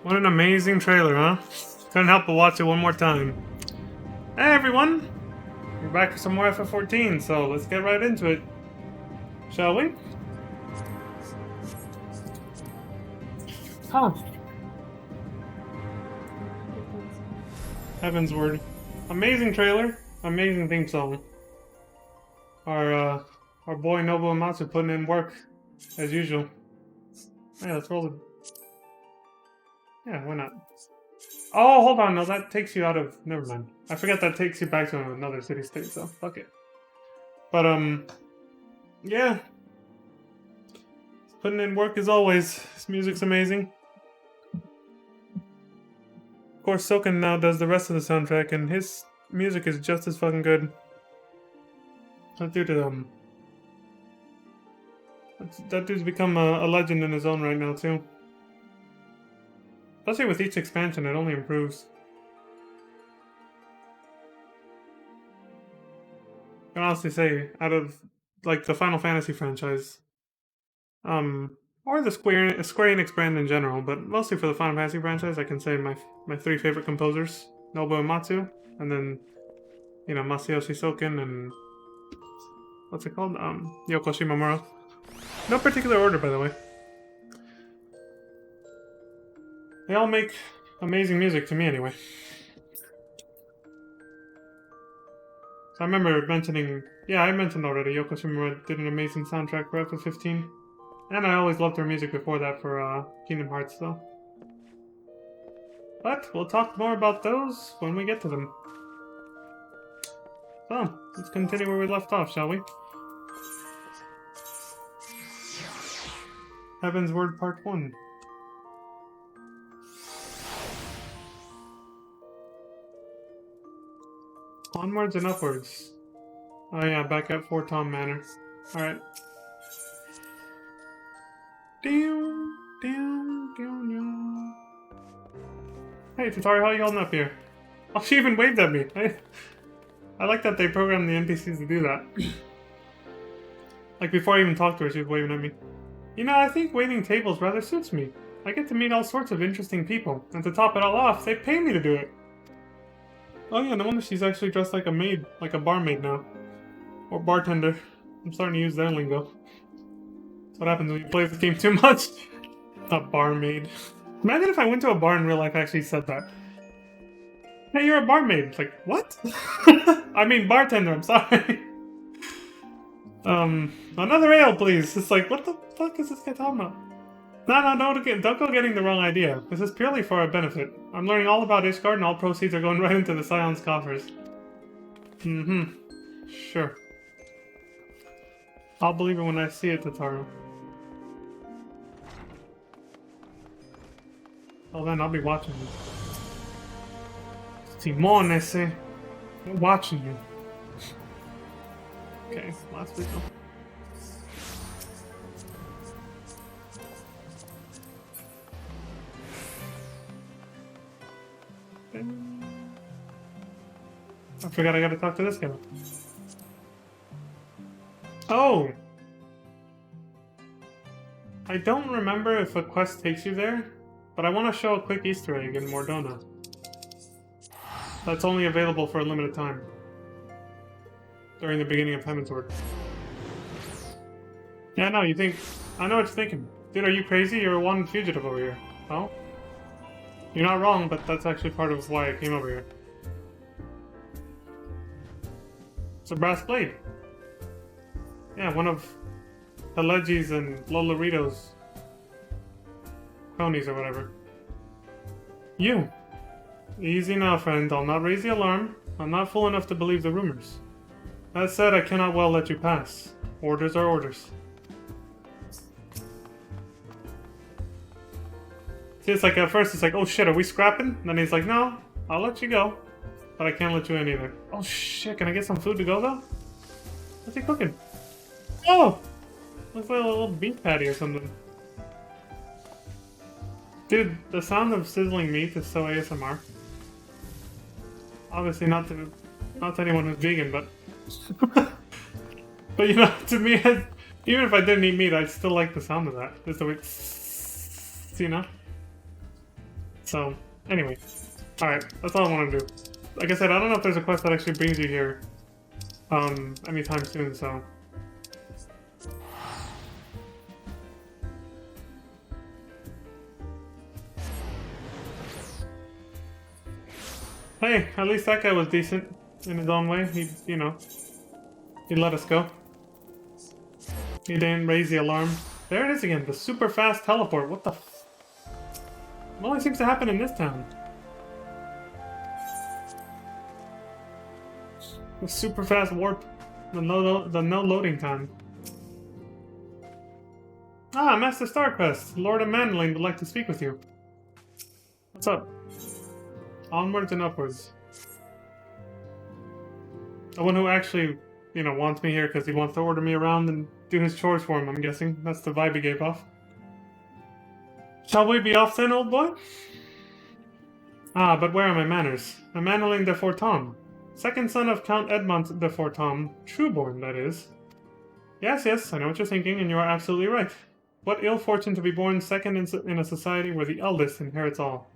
What an amazing trailer, huh? Couldn't help but watch it one more time. Hey everyone! We're back for some more FF14, so let's get right into it. Shall we? Huh. Heavensward. Amazing trailer, amazing theme song. Our boy Nobu Amatsu putting in work, as usual. Yeah, let's roll it. Yeah, why not? Oh, hold on, no, that takes you out of... Never mind. I forget that takes you back to another city-state, so fuck it. But, yeah. Putting in work as always. His music's amazing. Of course, Soken now does the rest of the soundtrack, and his music is just as fucking good. That dude, that dude's become a legend in his own right now, too. Especially with each expansion, it only improves. I can honestly say, out of, like, the Final Fantasy franchise, or the Square Enix brand in general, but mostly for the Final Fantasy franchise, I can say my three favorite composers, Nobuo Uematsu, and then, you know, Masayoshi Soken, and what's it called? Yoko Shimomura. No particular order, by the way. They all make amazing music to me, anyway. So I remember mentioning, yeah, I mentioned already, Yoko Shimomura did an amazing soundtrack for FF15. And I always loved her music before that for Kingdom Hearts, though. But we'll talk more about those when we get to them. So, let's continue where we left off, shall we? Heavensward Part 1. Onwards and upwards. Oh yeah, back at Fort Tom Manor. Alright. Hey, Tatari, how you holding up here? Oh, she even waved at me. I like that they programmed the NPCs to do that. Like, before I even talked to her, she was waving at me. You know, I think waiting tables rather suits me. I get to meet all sorts of interesting people, and to top it all off, they pay me to do it. Oh yeah, no wonder she's actually dressed like a maid, like a barmaid now. Or bartender. I'm starting to use their lingo. That's what happens when you play the game too much. A barmaid. Imagine if I went to a bar in real life and actually said that. Hey, you're a barmaid. Like, what? I mean bartender, I'm sorry. Another ale, please. It's like, what the fuck is this guy talking about? No, don't go getting the wrong idea. This is purely for our benefit. I'm learning all about Ishgard, and all proceeds are going right into the Scion's coffers. Mm-hmm. Sure. I'll believe it when I see it, Tataru. Well then, I'll be watching you. Simone, ese. I'm watching you. Okay, last week. I forgot I gotta talk to this guy. Oh! I don't remember if a quest takes you there, but I want to show a quick Easter egg in Mordona. That's only available for a limited time. During the beginning of Heavensward. Yeah, no, you think... I know what you're thinking. Dude, are you crazy? You're one fugitive over here. Oh? You're not wrong, but that's actually part of why I came over here. It's a brass blade. Yeah, one of Helegi's and Lolorito's cronies or whatever. You! Easy now, friend. I'll not raise the alarm. I'm not fool enough to believe the rumors. That said, I cannot well let you pass. Orders are orders. See, it's like, at first it's like, oh shit, are we scrapping? And then he's like, no, I'll let you go. But I can't let you in either. Oh shit, can I get some food to go though? What's he cooking? Oh! Looks like a little beef patty or something. Dude, the sound of sizzling meat is so ASMR. Obviously not to anyone who's vegan, but... but you know, to me, even if I didn't eat meat, I'd still like the sound of that. Just the way... You know? So, anyway. Alright, that's all I want to do. Like I said, I don't know if there's a quest that actually brings you here anytime soon, so... Hey, at least that guy was decent in his own way. He, you know, he let us go. He didn't raise the alarm. There it is again, the super fast teleport. What the f... It only seems to happen in this town. The super fast warp. The no loading time. Ah, Master Starquest. Lord of Mandling would like to speak with you. What's up? Onwards and upwards. The one who actually, you know, wants me here because he wants to order me around and do his chores for him, I'm guessing. That's the vibe he gave off. Shall we be off then, old boy? Ah, but where are my manners? I'm Manolin de Fortom, second son of Count Edmond de Fortom, trueborn, that is. Yes, I know what you're thinking, and you are absolutely right. What ill fortune to be born second in a society where the eldest inherits all.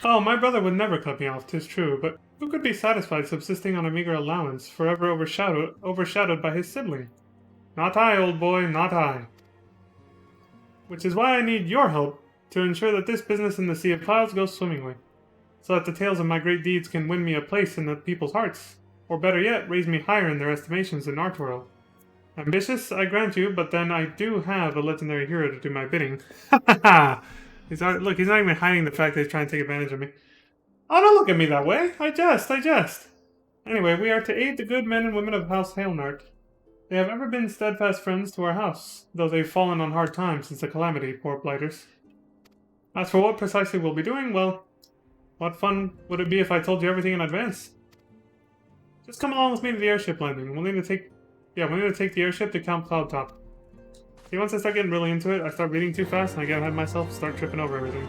Oh, my brother would never cut me off, 'tis true, but who could be satisfied subsisting on a meager allowance, forever overshadowed by his sibling? Not I, old boy, not I. Which is why I need your help to ensure that this business in the Sea of Clouds goes swimmingly, so that the tales of my great deeds can win me a place in the people's hearts, or better yet, raise me higher in their estimations in Arturo. Ambitious, I grant you, but then I do have a legendary hero to do my bidding. Ha ha ha! Look, he's not even hiding the fact that he's trying to take advantage of me. Oh, don't look at me that way! I jest! Anyway, we are to aid the good men and women of House Hailnart. They have ever been steadfast friends to our house, though they've fallen on hard times since the calamity, poor blighters. As for what precisely we'll be doing, well, what fun would it be if I told you everything in advance? Just come along with me to the airship landing. We'll need to take the airship to Camp Cloudtop. See, once I start getting really into it, I start reading too fast and I get ahead of myself, start tripping over everything.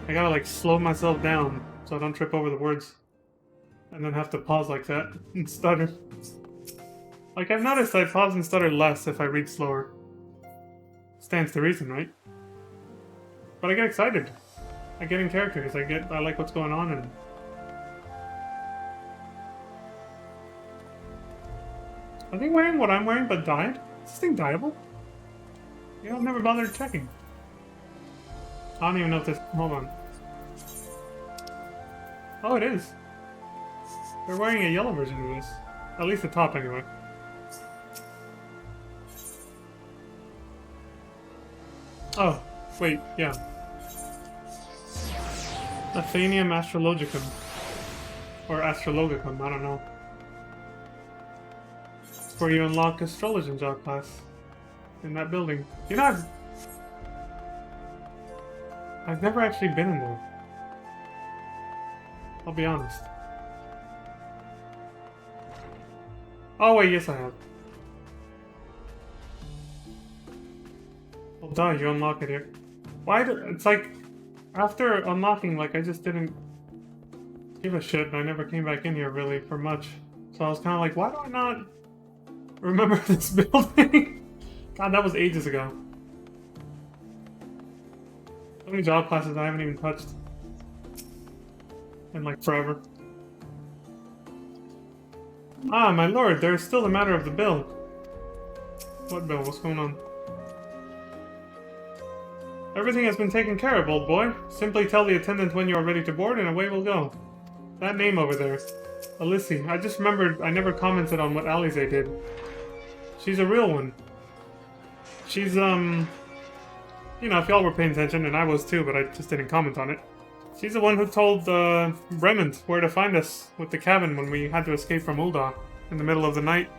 I gotta, like, slow myself down so I don't trip over the words. And then have to pause like that and stutter. Like, I've noticed I pause and stutter less if I read slower. Stands to reason, right? But I get excited. I get in characters. I like what's going on, and... Are they wearing what I'm wearing but dyed? Is this thing dyeable? Yeah, I've never bothered checking. I don't even know if this... Hold on. Oh, it is. They're wearing a yellow version of this. At least the top, anyway. Oh, wait, yeah. Athenium Astrologicum. Or Astrologicum, I don't know. It's where you unlock Astrologian job class. In that building. You know, I've never actually been in there. I'll be honest. Oh wait, yes I have. Well, duh, you unlock it here. Why do... It's like... After unlocking, like, I just didn't give a shit, and I never came back in here, really, for much. So I was kind of like, why do I not remember this building? God, that was ages ago. So many job classes I haven't even touched. In, like, forever. Ah, my lord, there is still the matter of the bill. What bill? What's going on? Everything has been taken care of, old boy. Simply tell the attendant when you are ready to board, and away we'll go. That name over there. Alissi. I just remembered I never commented on what Alize did. She's a real one. She's, you know, if y'all were paying attention, and I was too, but I just didn't comment on it. She's the one who told, Bremont where to find us with the cabin when we had to escape from Ul'dah in the middle of the night.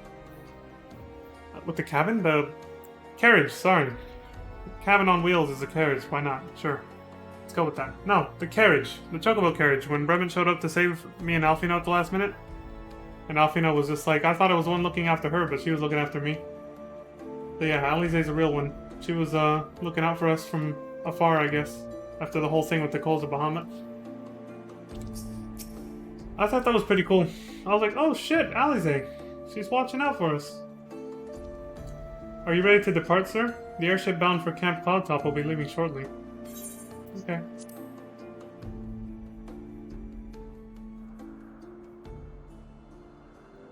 With the cabin? The carriage, sorry. Cabin on wheels is a carriage, why not? Sure. Let's go with that. No, the carriage. The Chocobo carriage, when Bremont showed up to save me and Alfino at the last minute. And Alfino was just like, I thought I was the one looking after her, but she was looking after me. So yeah, Alize's a real one. She was, looking out for us from afar, I guess. After the whole thing with the Coals of Bahamut. I thought that was pretty cool. I was like, oh shit, Alize. She's watching out for us. Are you ready to depart, sir? The airship bound for Camp Cloudtop will be leaving shortly. Okay.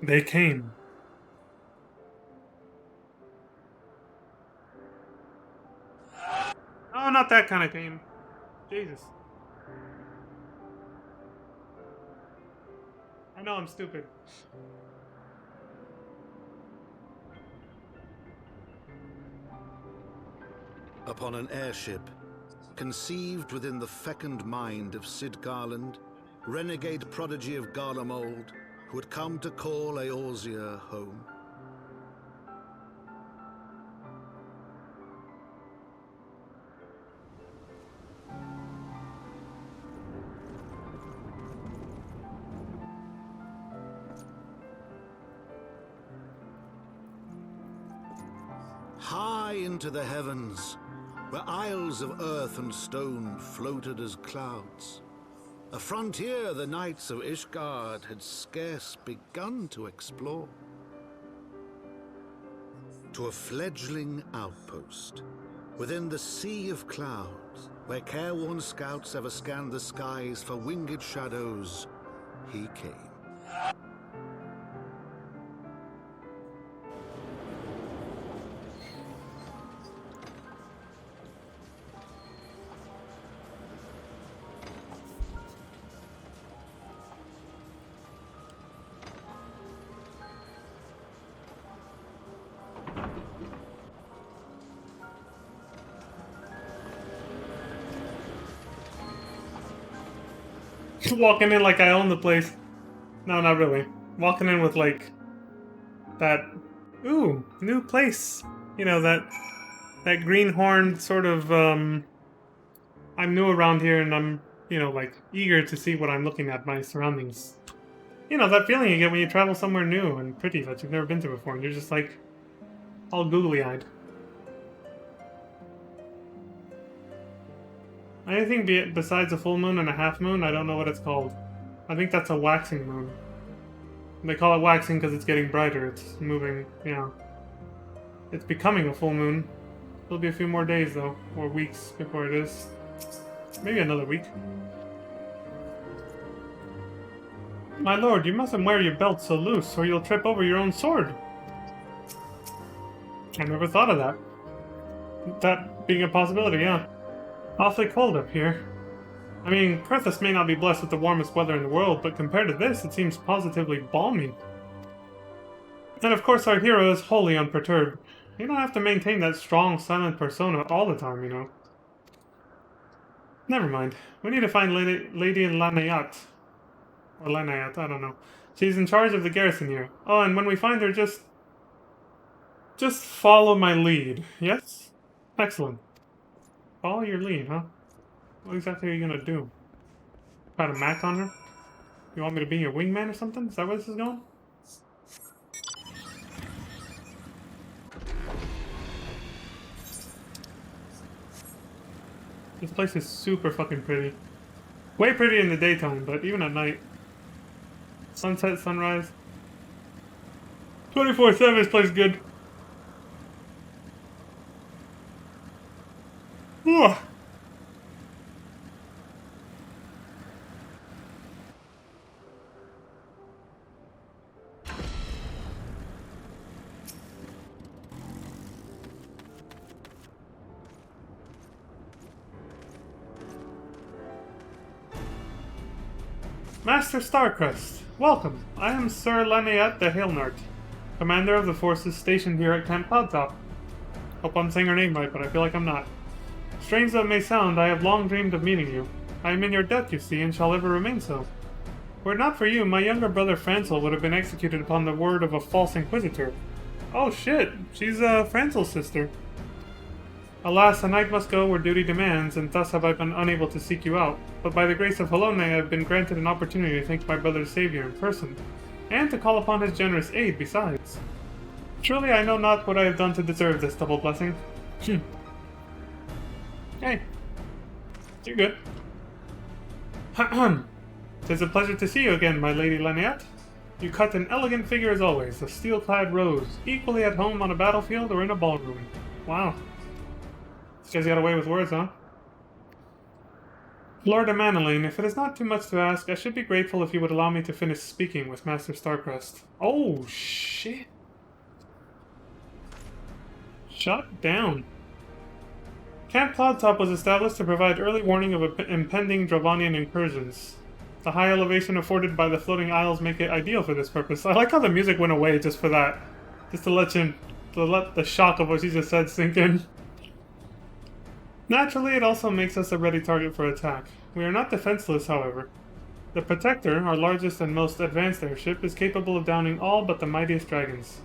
They came. Oh, not that kind of came. Jesus. I know I'm stupid. Upon an airship, conceived within the fecund mind of Sid Garland, renegade prodigy of Garlemald, who had come to call Eorzea home. High into the heavens, where isles of earth and stone floated as clouds, a frontier the knights of Ishgard had scarce begun to explore. To a fledgling outpost, within the sea of clouds, where careworn scouts ever scanned the skies for winged shadows, he came. Walking in like I own the place. No, not really. Walking in with like that. Ooh, new place. You know, that greenhorn sort of. I'm new around here, and I'm like eager to see what I'm looking at, my surroundings. You know that feeling you get when you travel somewhere new and pretty that you've never been to before, and you're just like all googly-eyed. Anything besides a full moon and a half moon, I don't know what it's called. I think that's a waxing moon. They call it waxing because it's getting brighter. It's moving, It's becoming a full moon. It'll be a few more days, though, or weeks before it is. Maybe another week. My lord, you mustn't wear your belt so loose, or you'll trip over your own sword. I never thought of that. That being a possibility, yeah. Awfully cold up here. I mean, Kurthus may not be blessed with the warmest weather in the world, but compared to this, it seems positively balmy. And of course our hero is wholly unperturbed. You don't have to maintain that strong, silent persona all the time, Never mind. We need to find Lady Lanayat. Or Lanayat, I don't know. She's in charge of the garrison here. Oh, and when we find her, just follow my lead, yes? Excellent. Follow your lead, huh? What exactly are you gonna do? Try to mac on her? You want me to be your wingman or something? Is that where this is going? This place is super fucking pretty. Way pretty in the daytime, but even at night. Sunset, sunrise. 24/7, this place is good. Ugh. Master Starcrest, welcome. I am Sir Lanayat the Hailnart, commander of the forces stationed here at Camp Cloudtop. Hope I'm saying her name right, but I feel like I'm not. Strange though it may sound, I have long dreamed of meeting you. I am in your debt, you see, and shall ever remain so. Were it not for you, my younger brother Francel would have been executed upon the word of a false inquisitor. Oh shit, she's Francel's sister. Alas, a knight must go where duty demands, and thus have I been unable to seek you out. But by the grace of Halone, I have been granted an opportunity to thank my brother's savior in person, and to call upon his generous aid besides. Truly I know not what I have done to deserve this double blessing. Hey. You're good. Tis a pleasure to see you again, my lady Lanayat. You cut an elegant figure as always, a steel-clad rose, equally at home on a battlefield or in a ballroom. Wow. This guy's got away with words, huh? Lord Amanaline, if it is not too much to ask, I should be grateful if you would allow me to finish speaking with Master Starcrest. Oh, shit. Shut down. Camp Cloudtop was established to provide early warning of impending Dravanian incursions. The high elevation afforded by the floating isles make it ideal for this purpose. I like how the music went away just for that. Just to let the shock of what she just said sink in. Naturally, it also makes us a ready target for attack. We are not defenseless, however. The Protector, our largest and most advanced airship, is capable of downing all but the mightiest dragons.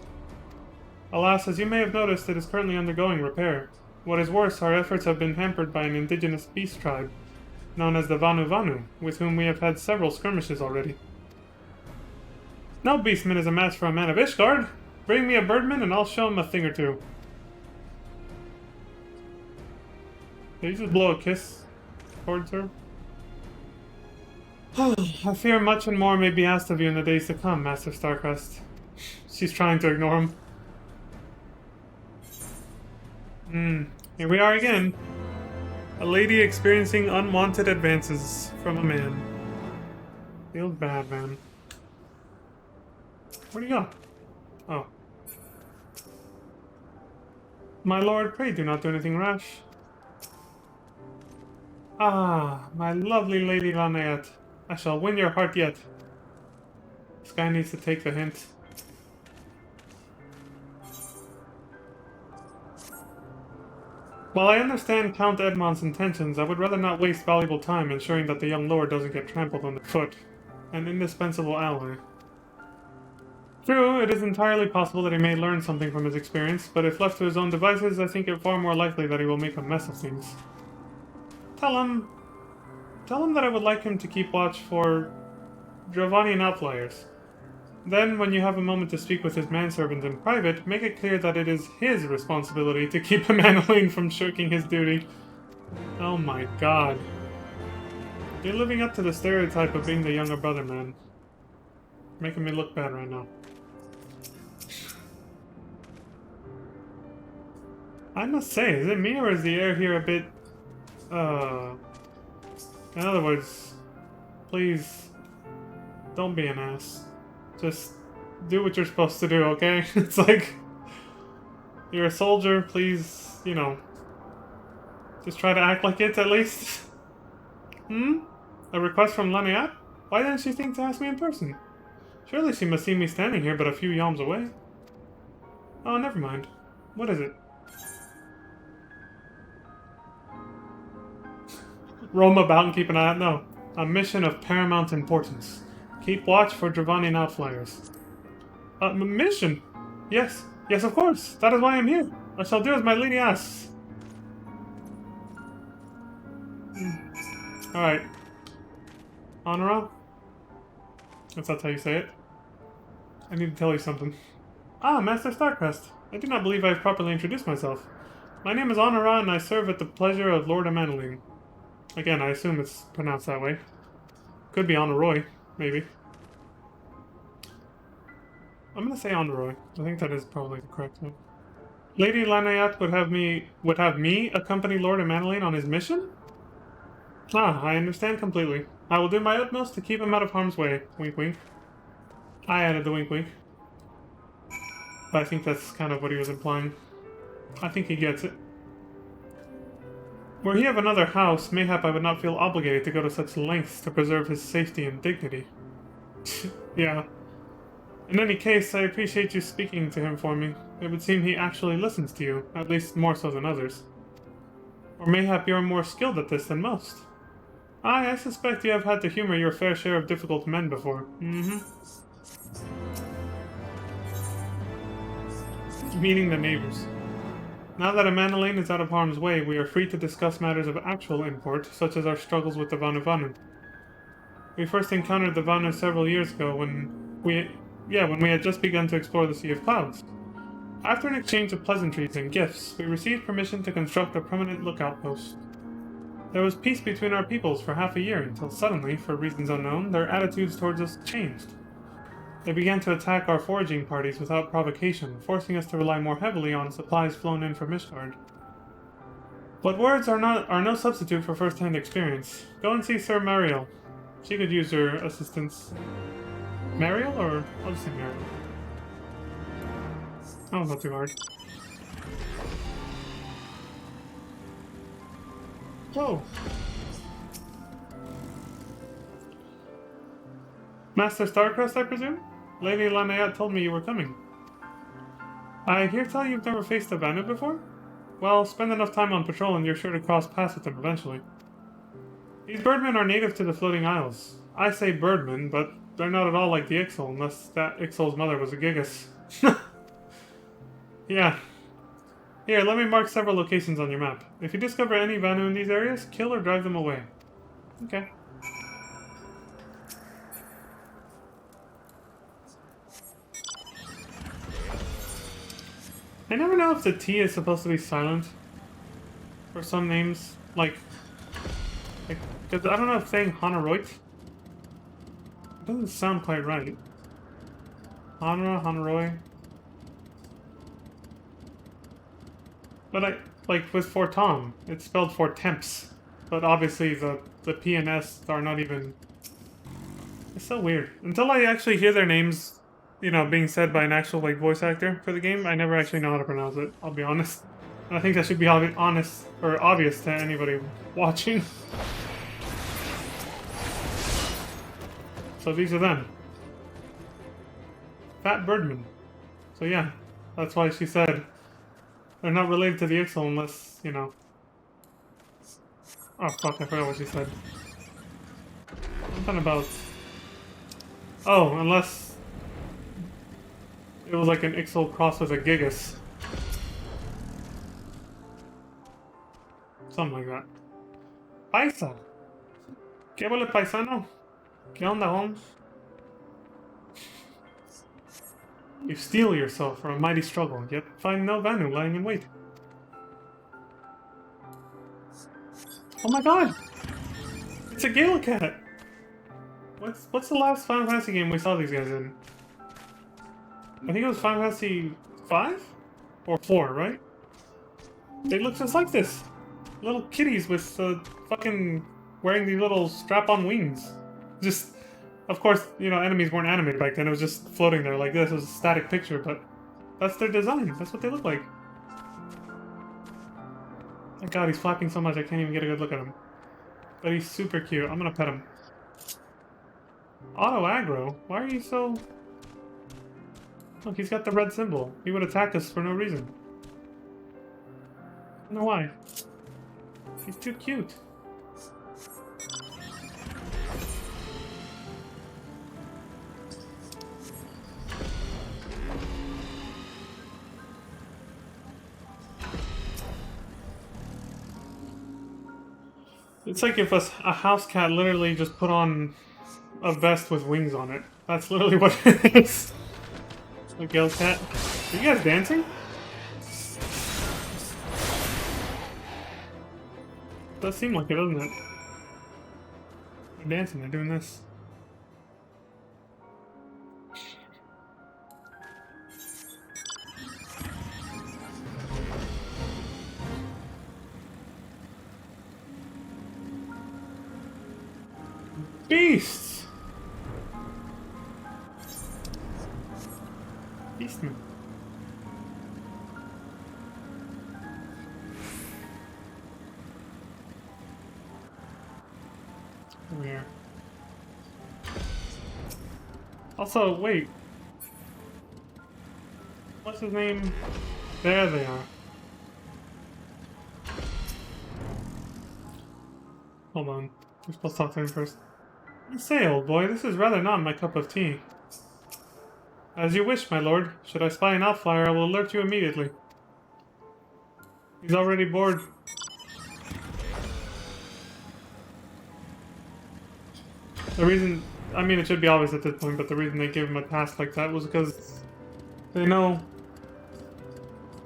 Alas, as you may have noticed, it is currently undergoing repair. What is worse, our efforts have been hampered by an indigenous beast tribe, known as the Vanu Vanu, with whom we have had several skirmishes already. No beastman is a match for a man of Ishgard! Bring me a birdman and I'll show him a thing or two. Did you just blow a kiss towards her? I fear much and more may be asked of you in the days to come, Master Starcrest. She's trying to ignore him. Here we are again. A lady experiencing unwanted advances from a man. Feels bad, man. Where'd he go? Oh. My lord, pray do not do anything rash. Ah, my lovely Lady Lanaette. I shall win your heart yet. This guy needs to take the hint. While I understand Count Edmond's intentions, I would rather not waste valuable time ensuring that the young lord doesn't get trampled underfoot. An indispensable ally. True, it is entirely possible that he may learn something from his experience, but if left to his own devices, I think it far more likely that he will make a mess of things. Tell him that I would like him to keep watch for Dravanian outliers. Then, when you have a moment to speak with his manservant in private, make it clear that it is his responsibility to keep Emmanuel from shirking his duty. Oh my god. You're living up to the stereotype of being the younger brother, man. Making me look bad right now. I must say, is it me or is the air here a bit... In other words, please, don't be an ass. Just do what you're supposed to do, okay? It's like, you're a soldier, please, you know, just try to act like it at least. A request from Laniat? Why didn't she think to ask me in person? Surely she must see me standing here but a few yalms away. Oh, never mind. What is it? Roam about and keep an eye out? No. A mission of paramount importance. Keep watch for Dravanian outflyers. Mission? Yes. Yes, of course. That is why I'm here. I shall do as my lady asks. Alright. Honora? If that's how you say it. I need to tell you something. Ah, Master Starcrest. I do not believe I have properly introduced myself. My name is Honora, and I serve at the pleasure of Lord Amanaline. Again, I assume it's pronounced that way. Could be Honoroi, maybe. I'm gonna say Honoroi. I think that is probably the correct one. Lady Lanaette would have me accompany Lord Amanaline on his mission? Ah, I understand completely. I will do my utmost to keep him out of harm's way. Wink wink. I added the wink wink. But I think that's kind of what he was implying. I think he gets it. Were he of another house, mayhap I would not feel obligated to go to such lengths to preserve his safety and dignity. Yeah. In any case, I appreciate you speaking to him for me. It would seem he actually listens to you, at least more so than others. Or mayhap you are more skilled at this than most. I suspect you have had to humor your fair share of difficult men before. Meeting the neighbors. Now that Amanaline is out of harm's way, we are free to discuss matters of actual import, such as our struggles with the Vanu Vanu. We first encountered the Vanu several years ago when we had just begun to explore the Sea of Clouds. After an exchange of pleasantries and gifts, we received permission to construct a permanent lookout post. There was peace between our peoples for half a year until suddenly, for reasons unknown, their attitudes towards us changed. They began to attack our foraging parties without provocation, forcing us to rely more heavily on supplies flown in from Ishgard. But words are no substitute for first-hand experience. Go and see Sir Mariel. She could use your assistance. Mariel, or I'll just say Mariel. Oh, not too hard. Whoa. Master Starcrest, I presume? Lady Lanayat told me you were coming. I hear tell you've never faced a Vanu before? Well, spend enough time on patrol and you're sure to cross paths with them eventually. These birdmen are native to the floating isles. I say birdmen, but they're not at all like the Ixal, unless that Ixal's mother was a Gigas. Yeah. Here, let me mark several locations on your map. If you discover any Vanu in these areas, kill or drive them away. Okay. I never know if the T is supposed to be silent for some names, like, because I don't know if saying Hanaroit doesn't sound quite right. Hanra, Hanaroy. But like with for Tom, it's spelled for temps, but obviously the P and S are not even. It's so weird. Until I actually hear their names, you know, being said by an actual like voice actor for the game, I never actually know how to pronounce it. I'll be honest. And I think that should be honest or obvious to anybody watching. So these are them. Fat Birdman. So yeah, that's why she said they're not related to the Ixal unless, you know. Oh fuck, I forgot what she said. Something about. Oh, unless it was like an Ixal cross with a Gigas. Something like that. Paisa. ¿Qué vale paisano? ¿Qué onda, Holmes? You steel yourself for a mighty struggle, yet find no Vanu lying in wait. Oh my god! It's a Gale Cat! What's the last Final Fantasy game we saw these guys in? I think it was Final Fantasy 5? Or 4, right? They look just like this! Little kitties with fucking wearing these little strap-on wings. Just, of course, you know, enemies weren't animated back then, it was just floating there like this. It was a static picture, but that's their design. That's what they look like. My god, he's flapping so much I can't even get a good look at him. But he's super cute. I'm gonna pet him. Auto aggro? Why are you so... Look, he's got the red symbol. He would attack us for no reason. I don't know why. He's too cute. It's like if a house cat literally just put on a vest with wings on it. That's literally what it is. A Gale Cat. Are you guys dancing? Does seem like it, doesn't it? They're dancing, they're doing this. Beasts! Beastman. Over here. Also, wait. What's his name? There they are. Hold on. We're supposed to talk to him first. You say, old boy, this is rather not my cup of tea. As you wish, my lord. Should I spy an outflyer, I will alert you immediately. He's already bored. The reason... I mean, it should be obvious at this point, but the reason they gave him a task like that was because they know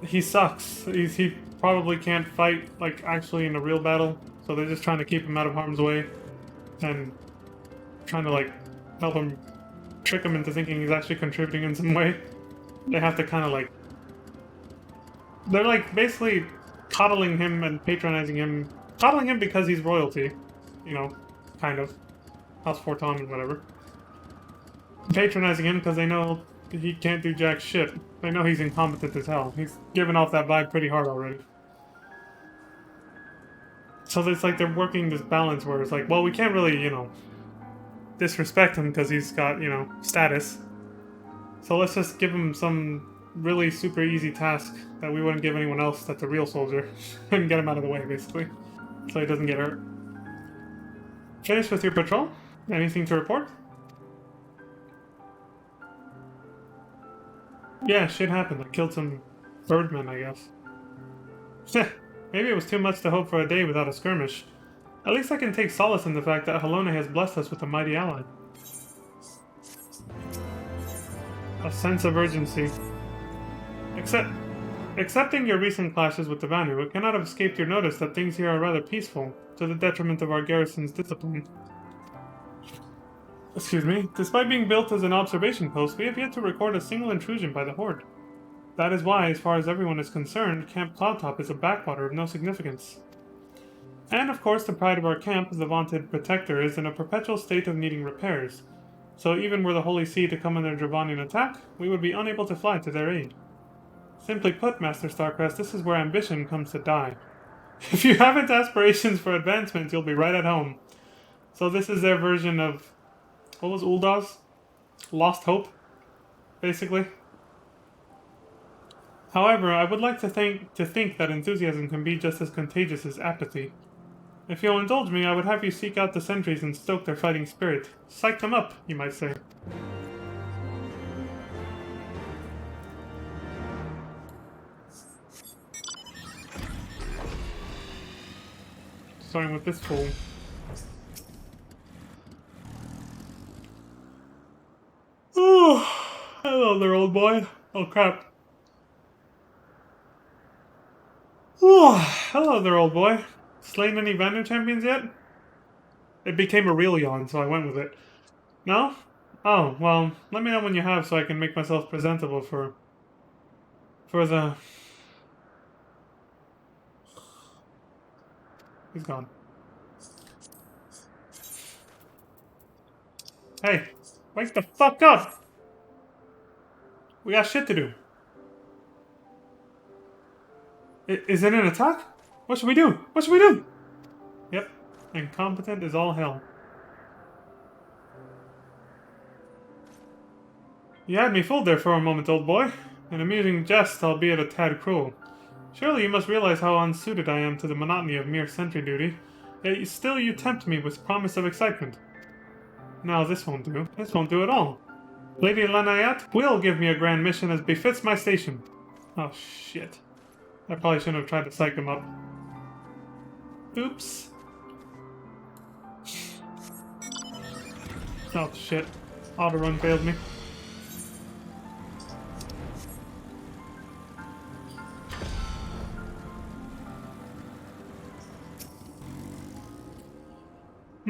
he sucks. He probably can't fight, like, actually in a real battle, so they're just trying to keep him out of harm's way and trying to, like, help him, trick him into thinking he's actually contributing in some way. They have to kind of, like... They're, like, basically coddling him and patronizing him. Coddling him because he's royalty. You know, kind of. House Forton and whatever. Patronizing him because they know he can't do jack shit. They know he's incompetent as hell. He's given off that vibe pretty hard already. So it's like they're working this balance where it's like, well, we can't really, you know, disrespect him because he's got, you know, status. So let's just give him some really super easy task that we wouldn't give anyone else that's a real soldier and get him out of the way, basically. So he doesn't get hurt. Finished with your patrol? Anything to report? Yeah, shit happened. I killed some birdmen, I guess. Maybe it was too much to hope for a day without a skirmish. At least I can take solace in the fact that Helona has blessed us with a mighty ally. A sense of urgency. Accepting your recent clashes with the Vanu, it cannot have escaped your notice that things here are rather peaceful, to the detriment of our garrison's discipline. Excuse me. Despite being built as an observation post, we have yet to record a single intrusion by the Horde. That is why, as far as everyone is concerned, Camp Cloudtop is a backwater of no significance. And of course, the pride of our camp, the vaunted protector, is in a perpetual state of needing repairs. So even were the Holy See to come in their Dravanian attack, we would be unable to fly to their aid. Simply put, Master Starcrest, this is where ambition comes to die. If you haven't aspirations for advancement, you'll be right at home. So this is their version of... what was Uldaz? Lost hope, basically. However, I would like to think that enthusiasm can be just as contagious as apathy. If you'll indulge me, I would have you seek out the sentries and stoke their fighting spirit. Psych them up, you might say. Starting with this fool. Oh, hello there, old boy. Oh, crap. Oh, hello there, old boy. Slain any Vanu champions yet? It became a real yawn, so I went with it. No? Oh, well, let me know when you have so I can make myself presentable for the... He's gone. Hey, wake the fuck up! We got shit to do. Is it an attack? What should we do? What should we do? Yep, incompetent as all hell. You had me fooled there for a moment, old boy. An amusing jest, albeit a tad cruel. Surely you must realize how unsuited I am to the monotony of mere sentry duty, yet still you tempt me with promise of excitement. Now this won't do. This won't do at all. Lady Lanayat will give me a grand mission as befits my station. Oh shit. I probably shouldn't have tried to psych him up. Oops. Oh shit. Auto-run failed me.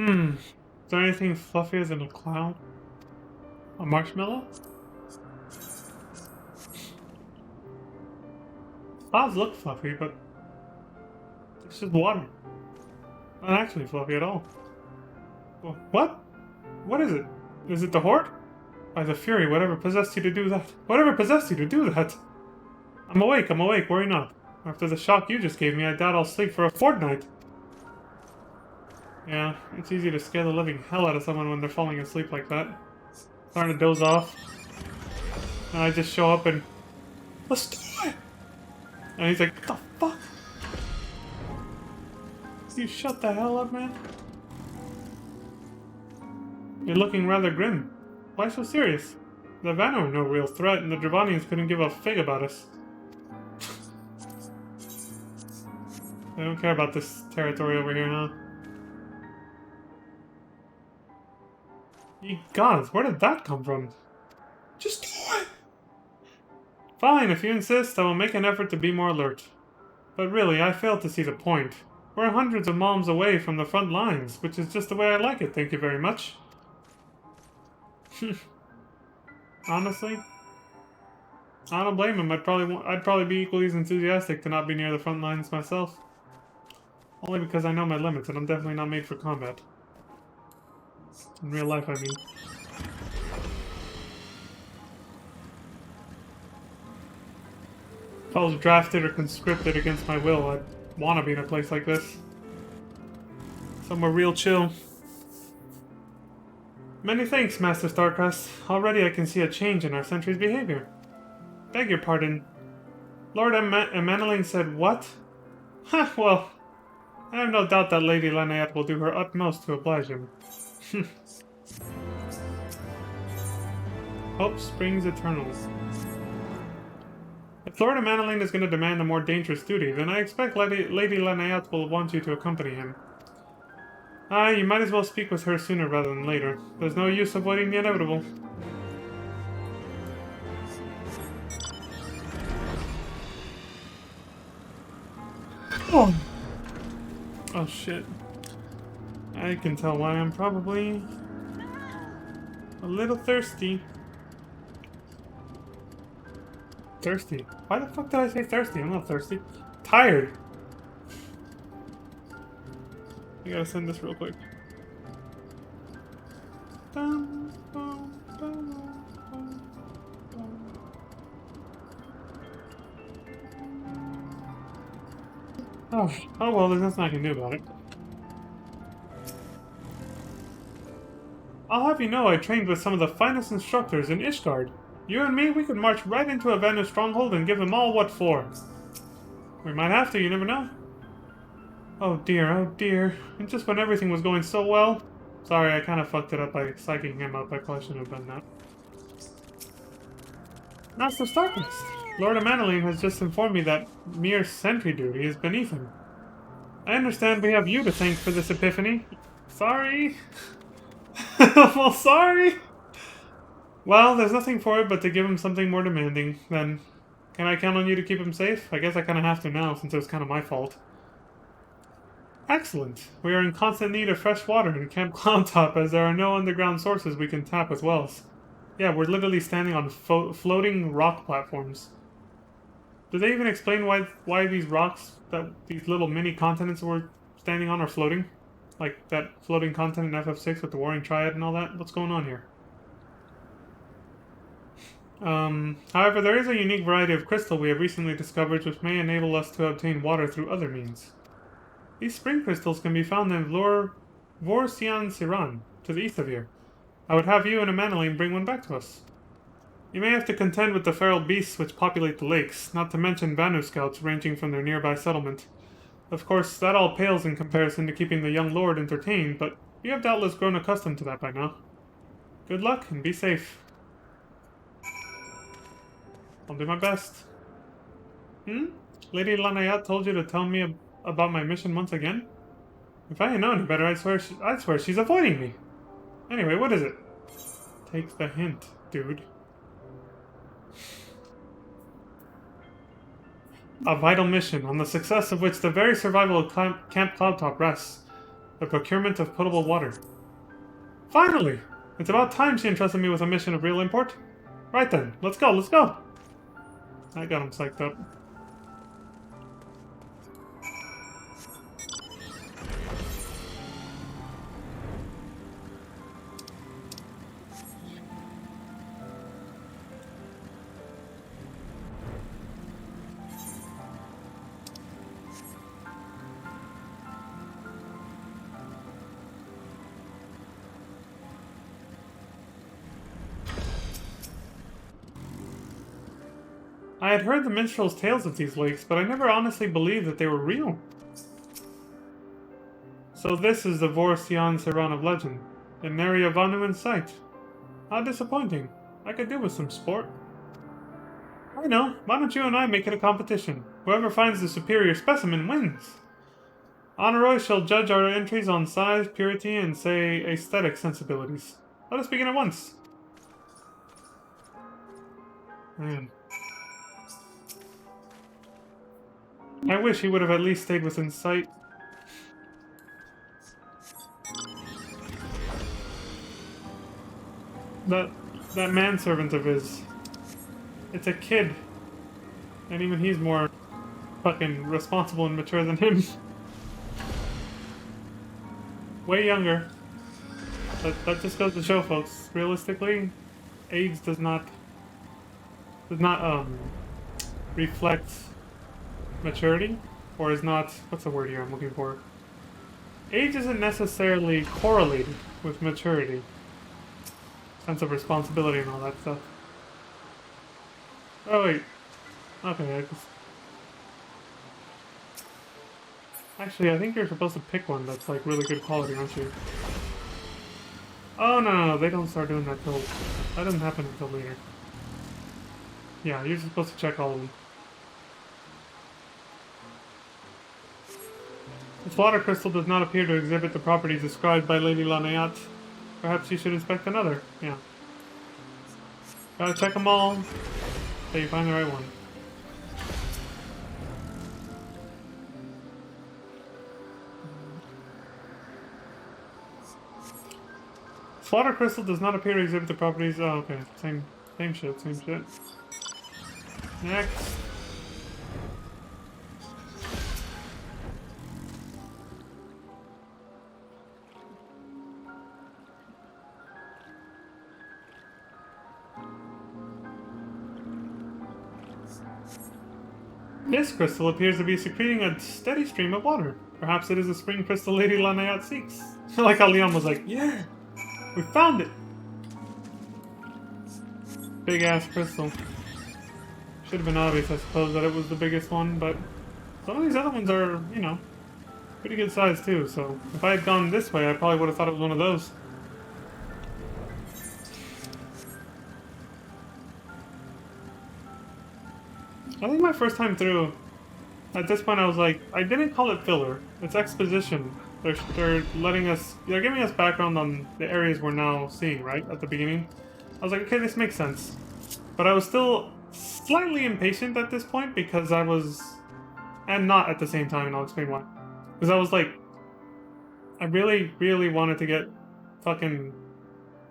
Is there anything fluffier than a cloud? A marshmallow? Clouds look fluffy, but it's just water. Not actually fluffy at all. What? What is it? Is it the Horde? By the Fury, whatever possessed you to do that? Whatever possessed you to do that? I'm awake, worry not. After the shock you just gave me, I doubt I'll sleep for a fortnight. Yeah, it's easy to scare the living hell out of someone when they're falling asleep like that. Starting to doze off. And I just show up and... let's do it! And he's like, what the fuck? You shut the hell up, man? You're looking rather grim. Why so serious? The Vanu are no real threat, and the Dravanians couldn't give a fig about us. They don't care about this territory over here, huh? Ye gods, where did that come from? Just do it! Fine, if you insist, I will make an effort to be more alert. But really, I fail to see the point. We're hundreds of miles away from the front lines, which is just the way I like it, thank you very much. Honestly, I don't blame him. I'd probably be equally as enthusiastic to not be near the front lines myself. Only because I know my limits, and I'm definitely not made for combat. In real life, I mean. If I was drafted or conscripted against my will, I'd want to be in a place like this. Somewhere real chill. Many thanks, Master Starcrest. Already I can see a change in our sentry's behavior. Beg your pardon. Lord Emmanueline said what? Ha, well, I have no doubt that Lady Lanaette will do her utmost to oblige him. Hope springs eternal. If Lord Emmanueline is going to demand a more dangerous duty, then I expect Lady Lanaette will want you to accompany him. Aye, you might as well speak with her sooner rather than later. There's no use avoiding the inevitable. Oh. Oh shit. I can tell why I'm probably a little thirsty. Thirsty? Why the fuck did I say thirsty? I'm not thirsty. Tired. I gotta send this real quick. Oh well, there's nothing I can do about it. I'll have you know I trained with some of the finest instructors in Ishgard. You and me, we could march right into a Vanu stronghold and give them all what for. We might have to, you never know. Oh dear. And just when everything was going so well. Sorry, I kind of fucked it up by psyching him up. I probably shouldn't have done that. Master Starcrest. Lord Emmanueline has just informed me that mere sentry duty is beneath him. I understand we have you to thank for this epiphany. Sorry. Well, sorry. Well, there's nothing for it but to give him something more demanding. Then, can I count on you to keep him safe? I guess I kind of have to now, since it was kind of my fault. Excellent. We are in constant need of fresh water in Camp Cloudtop, as there are no underground sources we can tap with wells. Yeah, we're literally standing on floating rock platforms. Did they even explain why these rocks, these little mini continents we're standing on, are floating? Like that floating continent in FF6 with the Warring Triad and all that? What's going on here? However, there is a unique variety of crystal we have recently discovered which may enable us to obtain water through other means. These spring crystals can be found in Vorsian Siran, to the east of here. I would have you and Emmanueline bring one back to us. You may have to contend with the feral beasts which populate the lakes, not to mention Vanu scouts ranging from their nearby settlement. Of course, that all pales in comparison to keeping the young lord entertained, but you have doubtless grown accustomed to that by now. Good luck, and be safe. I'll do my best. Lady Lanaette told you to tell me about my mission once again? If I had known any better, I'd swear she's avoiding me. Anyway, what is it? Take the hint, dude. A vital mission, on the success of which the very survival of Camp Cloudtop rests. The procurement of potable water. Finally! It's about time she entrusted me with a mission of real import. Right then, let's go! I got him psyched up. I had heard the minstrels' tales of these lakes, but I never honestly believed that they were real. So this is the Vorsian Siran of legend, an area Vanu in sight. How disappointing. I could do with some sport. I know, why don't you and I make it a competition? Whoever finds the superior specimen wins. Honoroi shall judge our entries on size, purity, and, say, aesthetic sensibilities. Let us begin at once. Man. I wish he would have at least stayed within sight. That manservant of his. It's a kid. And even he's more fucking responsible and mature than him. Way younger. But that just goes to show, folks, realistically, age does not reflect maturity, or is not, what's the word here I'm looking for? Age isn't necessarily correlated with maturity. Sense of responsibility and all that stuff. Oh wait. Okay, Actually, I think you're supposed to pick one that's like really good quality, aren't you? Oh no, they don't start doing that till... That doesn't happen until later. Yeah, you're supposed to check all of them. This water crystal does not appear to exhibit the properties described by Lady Lanayat. Perhaps you should inspect another. Yeah. Gotta check them all till you find the right one. This water crystal does not appear to exhibit the properties... Oh, okay. Same shit, same shit. Next. This crystal appears to be secreting a steady stream of water. Perhaps it is the spring crystal Lady Lanayat seeks. Like how Leon was like, yeah, we found it! Big ass crystal. Should have been obvious, I suppose, that it was the biggest one, but some of these other ones are, you know, pretty good size too, so if I had gone this way, I probably would have thought it was one of those. I think my first time through, at this point I was like, I didn't call it filler, it's exposition. They're letting us, they're giving us background on the areas we're now seeing, right, at the beginning. I was like, okay, this makes sense. But I was still slightly impatient at this point because I was, and not at the same time, and I'll explain why. Because I was like, I really, really wanted to get fucking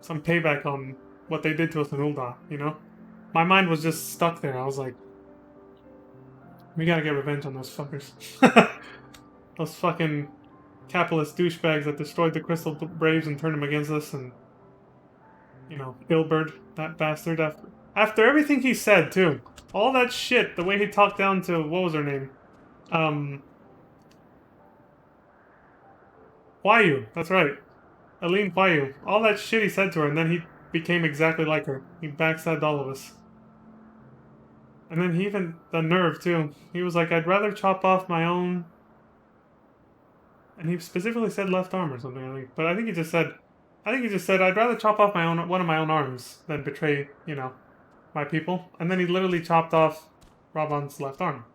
some payback on what they did to us in Ul'dah, you know? My mind was just stuck there. I was like, we gotta get revenge on those fuckers. Those fucking capitalist douchebags that destroyed the Crystal Braves and turned them against us, and, you know, Ilberd, that bastard, after everything he said, too. All that shit, the way he talked down to, what was her name? Huayu, that's right. Aline Huayu. All that shit he said to her, and then he became exactly like her. He backstabbed all of us. And then he even, the nerve, too. He was like, I'd rather chop off my own... And he specifically said left arm or something, I think. But I think he just said, I'd rather chop off one of my own arms than betray, you know, my people. And then he literally chopped off Raban's left arm.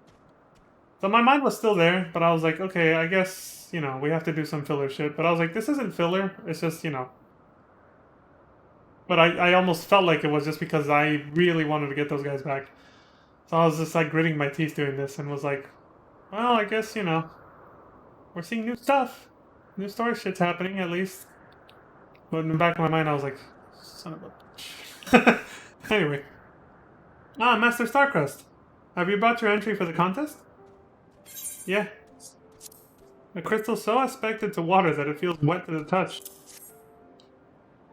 So my mind was still there, but I was like, okay, I guess, you know, we have to do some filler shit. But I was like, this isn't filler, it's just, you know. But I almost felt like it was just because I really wanted to get those guys back. So I was just like gritting my teeth doing this and was like, well, I guess, you know, we're seeing new stuff. New story shit's happening, at least. But in the back of my mind, I was like, son of a bitch. Anyway. Ah, Master Starcrest. Have you brought your entry for the contest? Yeah. The crystal's so aspected to water that it feels wet to the touch.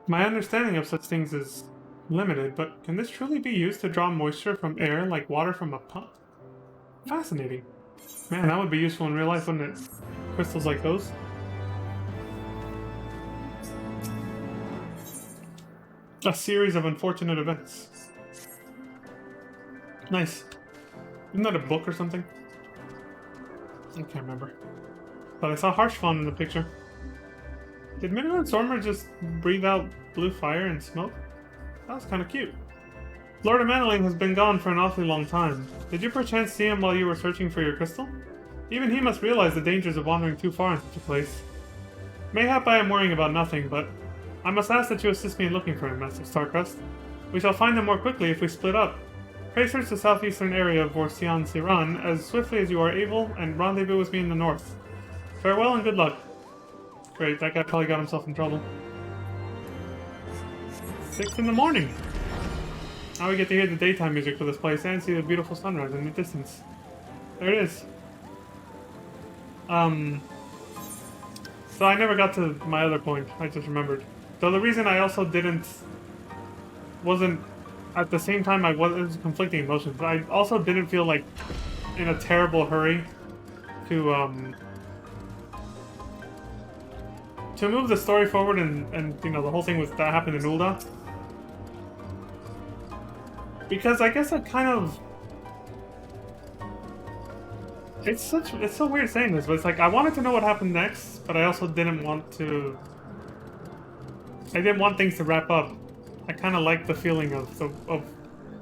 My understanding of such things is limited, but can this truly be used to draw moisture from air like water from a pump? Fascinating. Man, that would be useful in real life, wouldn't it? Crystals like those. A series of unfortunate events. Nice. Isn't that a book or something? I can't remember. But I saw Harshfon in the picture. Did Minotaur Stormer just breathe out blue fire and smoke? That was kind of cute. Lord Amaneling has been gone for an awfully long time. Did you perchance see him while you were searching for your crystal? Even he must realize the dangers of wandering too far in such a place. Mayhap I am worrying about nothing, but I must ask that you assist me in looking for him, Master Starcrest. We shall find him more quickly if we split up. Pray search the southeastern area of Vorsian Siran as swiftly as you are able, and rendezvous with me in the north. Farewell and good luck. Great, that guy probably got himself in trouble. 6 in the morning. Now we get to hear the daytime music for this place and see the beautiful sunrise in the distance. There it is. So I never got to my other point, I just remembered. So the reason I also wasn't, at the same time it was conflicting emotions, I also didn't feel like in a terrible hurry to move the story forward and you know, the whole thing that happened in Ulda. Because I guess it kind of... It's so weird saying this, but it's like, I wanted to know what happened next, but I also didn't want to... I didn't want things to wrap up. I kind of like the feeling of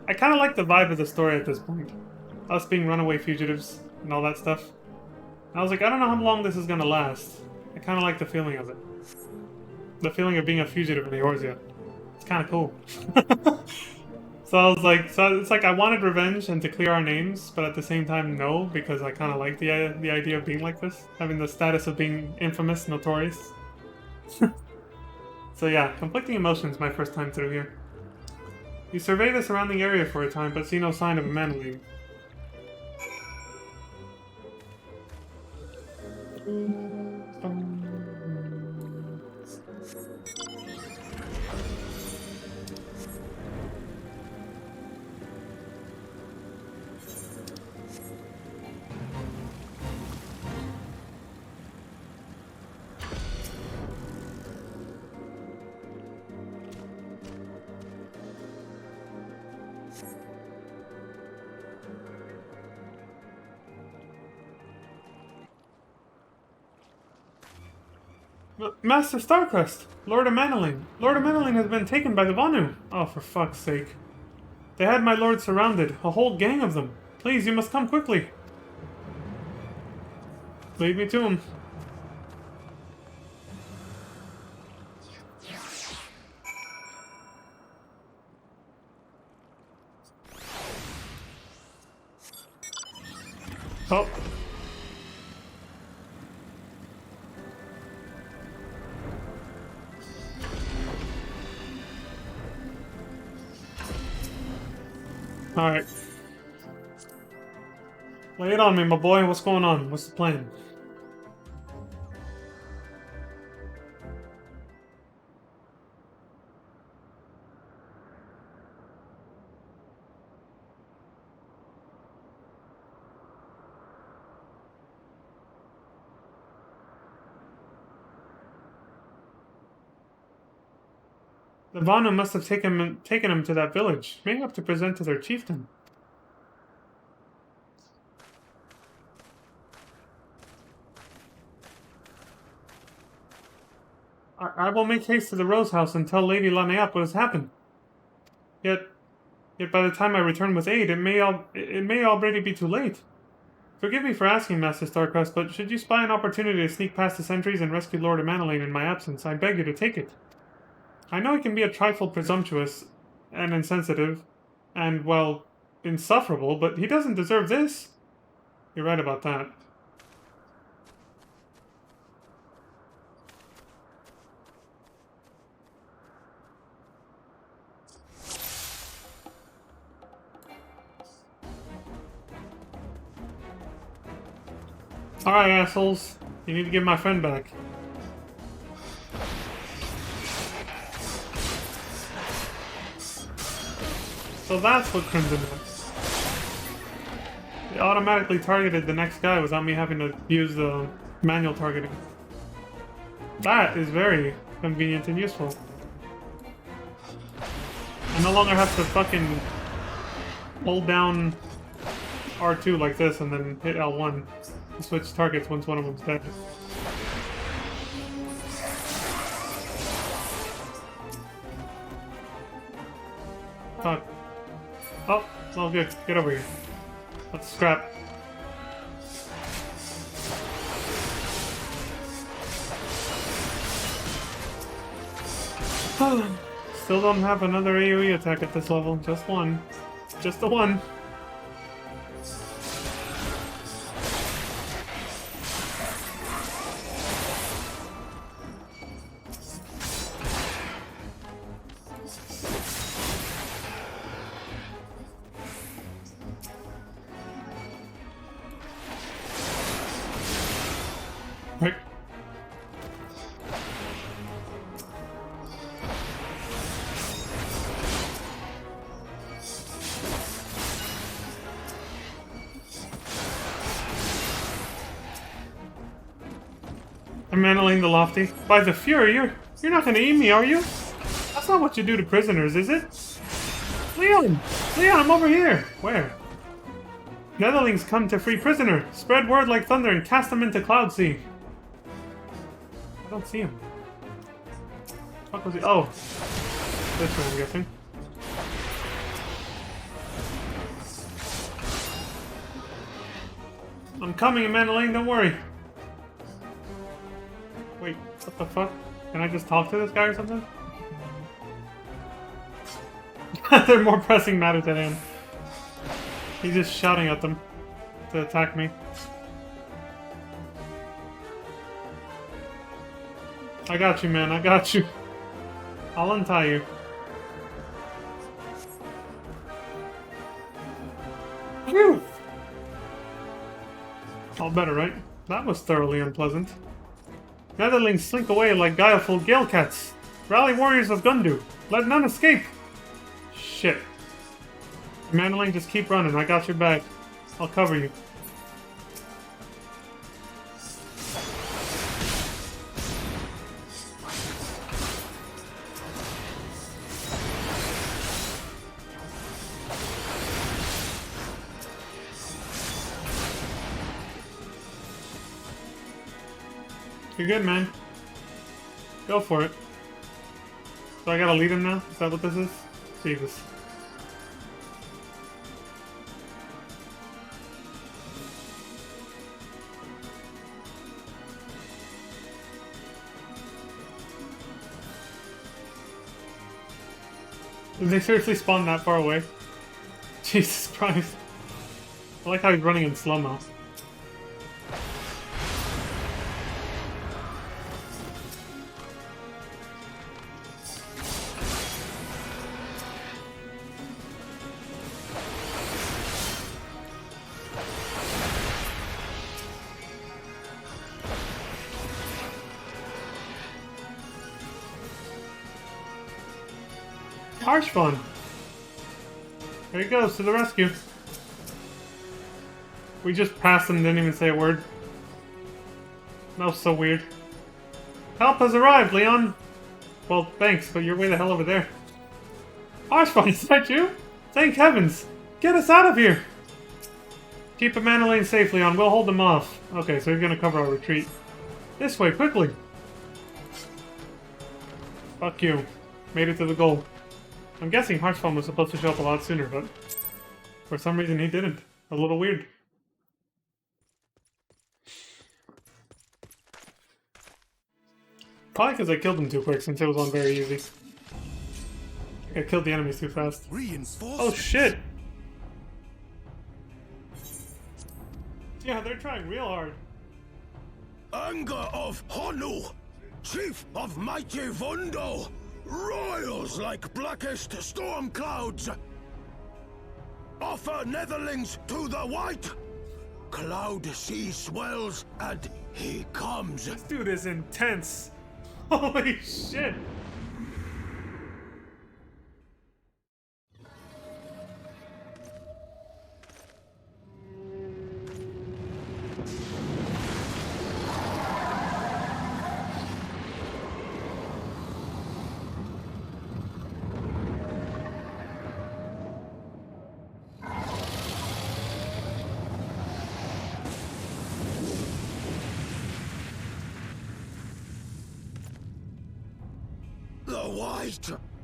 I kind of like the vibe of the story at this point. Us being runaway fugitives and all that stuff. And I was like, I don't know how long this is gonna last. I kind of like the feeling of it. The feeling of being a fugitive in Eorzea. It's kind of cool. So I was like, it's like I wanted revenge and to clear our names, but at the same time, no, because I kind of like the idea of being like this, having the status of being infamous, notorious. So yeah, conflicting emotions my first time through here. You survey the surrounding area for a time, but see no sign of a man leaving. Master Starcrest! Lord of Manaline! Lord of Manaline has been taken by the Vanu! Oh, for fuck's sake. They had my lord surrounded, a whole gang of them. Please, you must come quickly. Lead me to him. Oh. Alright. Lay it on me, my boy. What's going on? What's the plan? The Vanu must have taken him to that village, maybe up to present to their chieftain. I will make haste to the Rose House and tell Lady Lanaeap what has happened. Yet by the time I return with aid, it may already be too late. Forgive me for asking, Master Starcrest, but should you spy an opportunity to sneak past the sentries and rescue Lord Manaline in my absence, I beg you to take it. I know he can be a trifle presumptuous and insensitive and, well, insufferable, but he doesn't deserve this. You're right about that. Alright, assholes. You need to give my friend back. So that's what Crimson was. It automatically targeted the next guy without me having to use the manual targeting. That is very convenient and useful. I no longer have to fucking hold down R2 like this and then hit L1 to switch targets once one of them's dead. Fuck. Oh, it's all good. Get over here. Let's scrap. Still don't have another AoE attack at this level. Just one. Just the one. Right. I'm handling the lofty. By the Fury, you're not gonna eat me, are you? That's not what you do to prisoners, is it? Leon! Leon, I'm over here! Where? Netherlings come to free prisoner. Spread word like thunder and cast them into Cloud Sea. I don't see him. What was he? Oh. This way, I'm guessing. I'm coming, Amanda, don't worry. Wait, what the fuck? Can I just talk to this guy or something? There are more pressing matters at hand. He's just shouting at them to attack me. I got you, man. I got you. I'll untie you. Phew! All better, right? That was thoroughly unpleasant. Netherlings slink away like guileful gale cats. Rally warriors of Gundu. Let none escape. Shit. Mandaling, just keep running. I got your back. I'll cover you. You're good, man. Go for it. So I gotta lead him now? Is that what this is? Jesus. Did they seriously spawn that far away? Jesus Christ. I like how he's running in slow-mo. Harsh fun. There he goes to the rescue. We just passed him, didn't even say a word. That was so weird. Help has arrived, Leon. Well, thanks, but you're way the hell over there. Harsh fun, is that you? Thank heavens. Get us out of here. Keep Amanda Lane safe, Leon. We'll hold them off. Okay, so he's gonna cover our retreat. This way, quickly. Fuck you. Made it to the goal. I'm guessing Hearthstone was supposed to show up a lot sooner, but for some reason he didn't. A little weird. Probably because I killed him too quick since it was on very easy. I killed the enemies too fast. Oh shit! Yeah, they're trying real hard. Anger of Honu, chief of mighty Vondo, royals like blackest storm clouds. Offer Netherlings to the white. Cloud sea swells and he comes. This dude is intense. Holy shit.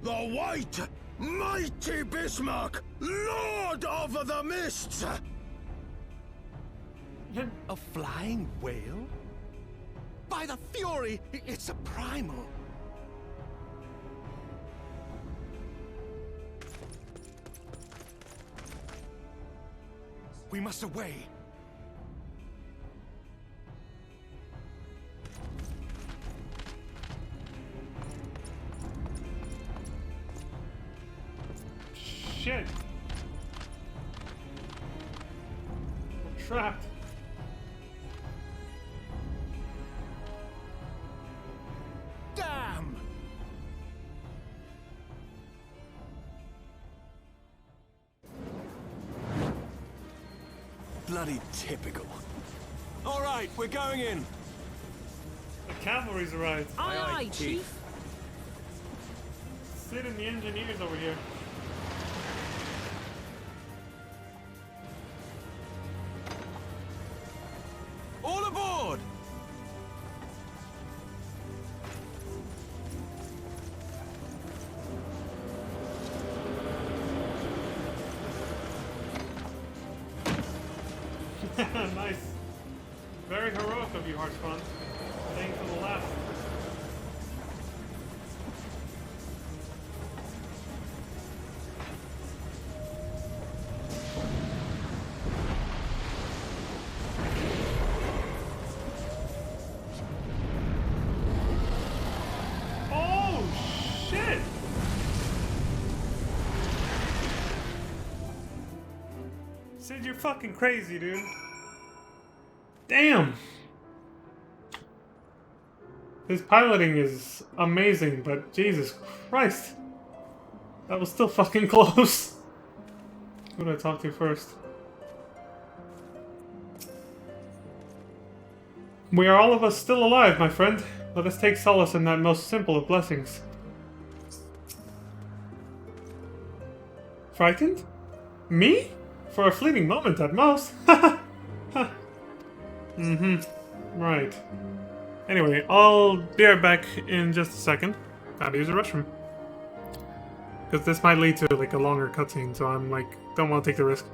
The white, mighty Bismarck, lord of the mists! A flying whale? By the Fury, it's a primal. We must away. Shit. We're trapped. Bloody typical. All right, we're going in. The cavalry's arrived. Aye, aye, Chief. Sid and the engineers over here. All aboard! Nice. Very heroic of you, Harshfon. Staying to the last. Oh, shit! Sid, you're fucking crazy, dude. Damn! His piloting is amazing, but Jesus Christ. That was still fucking close. Who did I talk to first? We are all of us still alive, my friend. Let us take solace in that most simple of blessings. Frightened? Me? For a fleeting moment at most. Right. Anyway, I'll be right back in just a second. Gotta use the restroom. Because this might lead to like a longer cutscene, so I'm like, don't want to take the risk.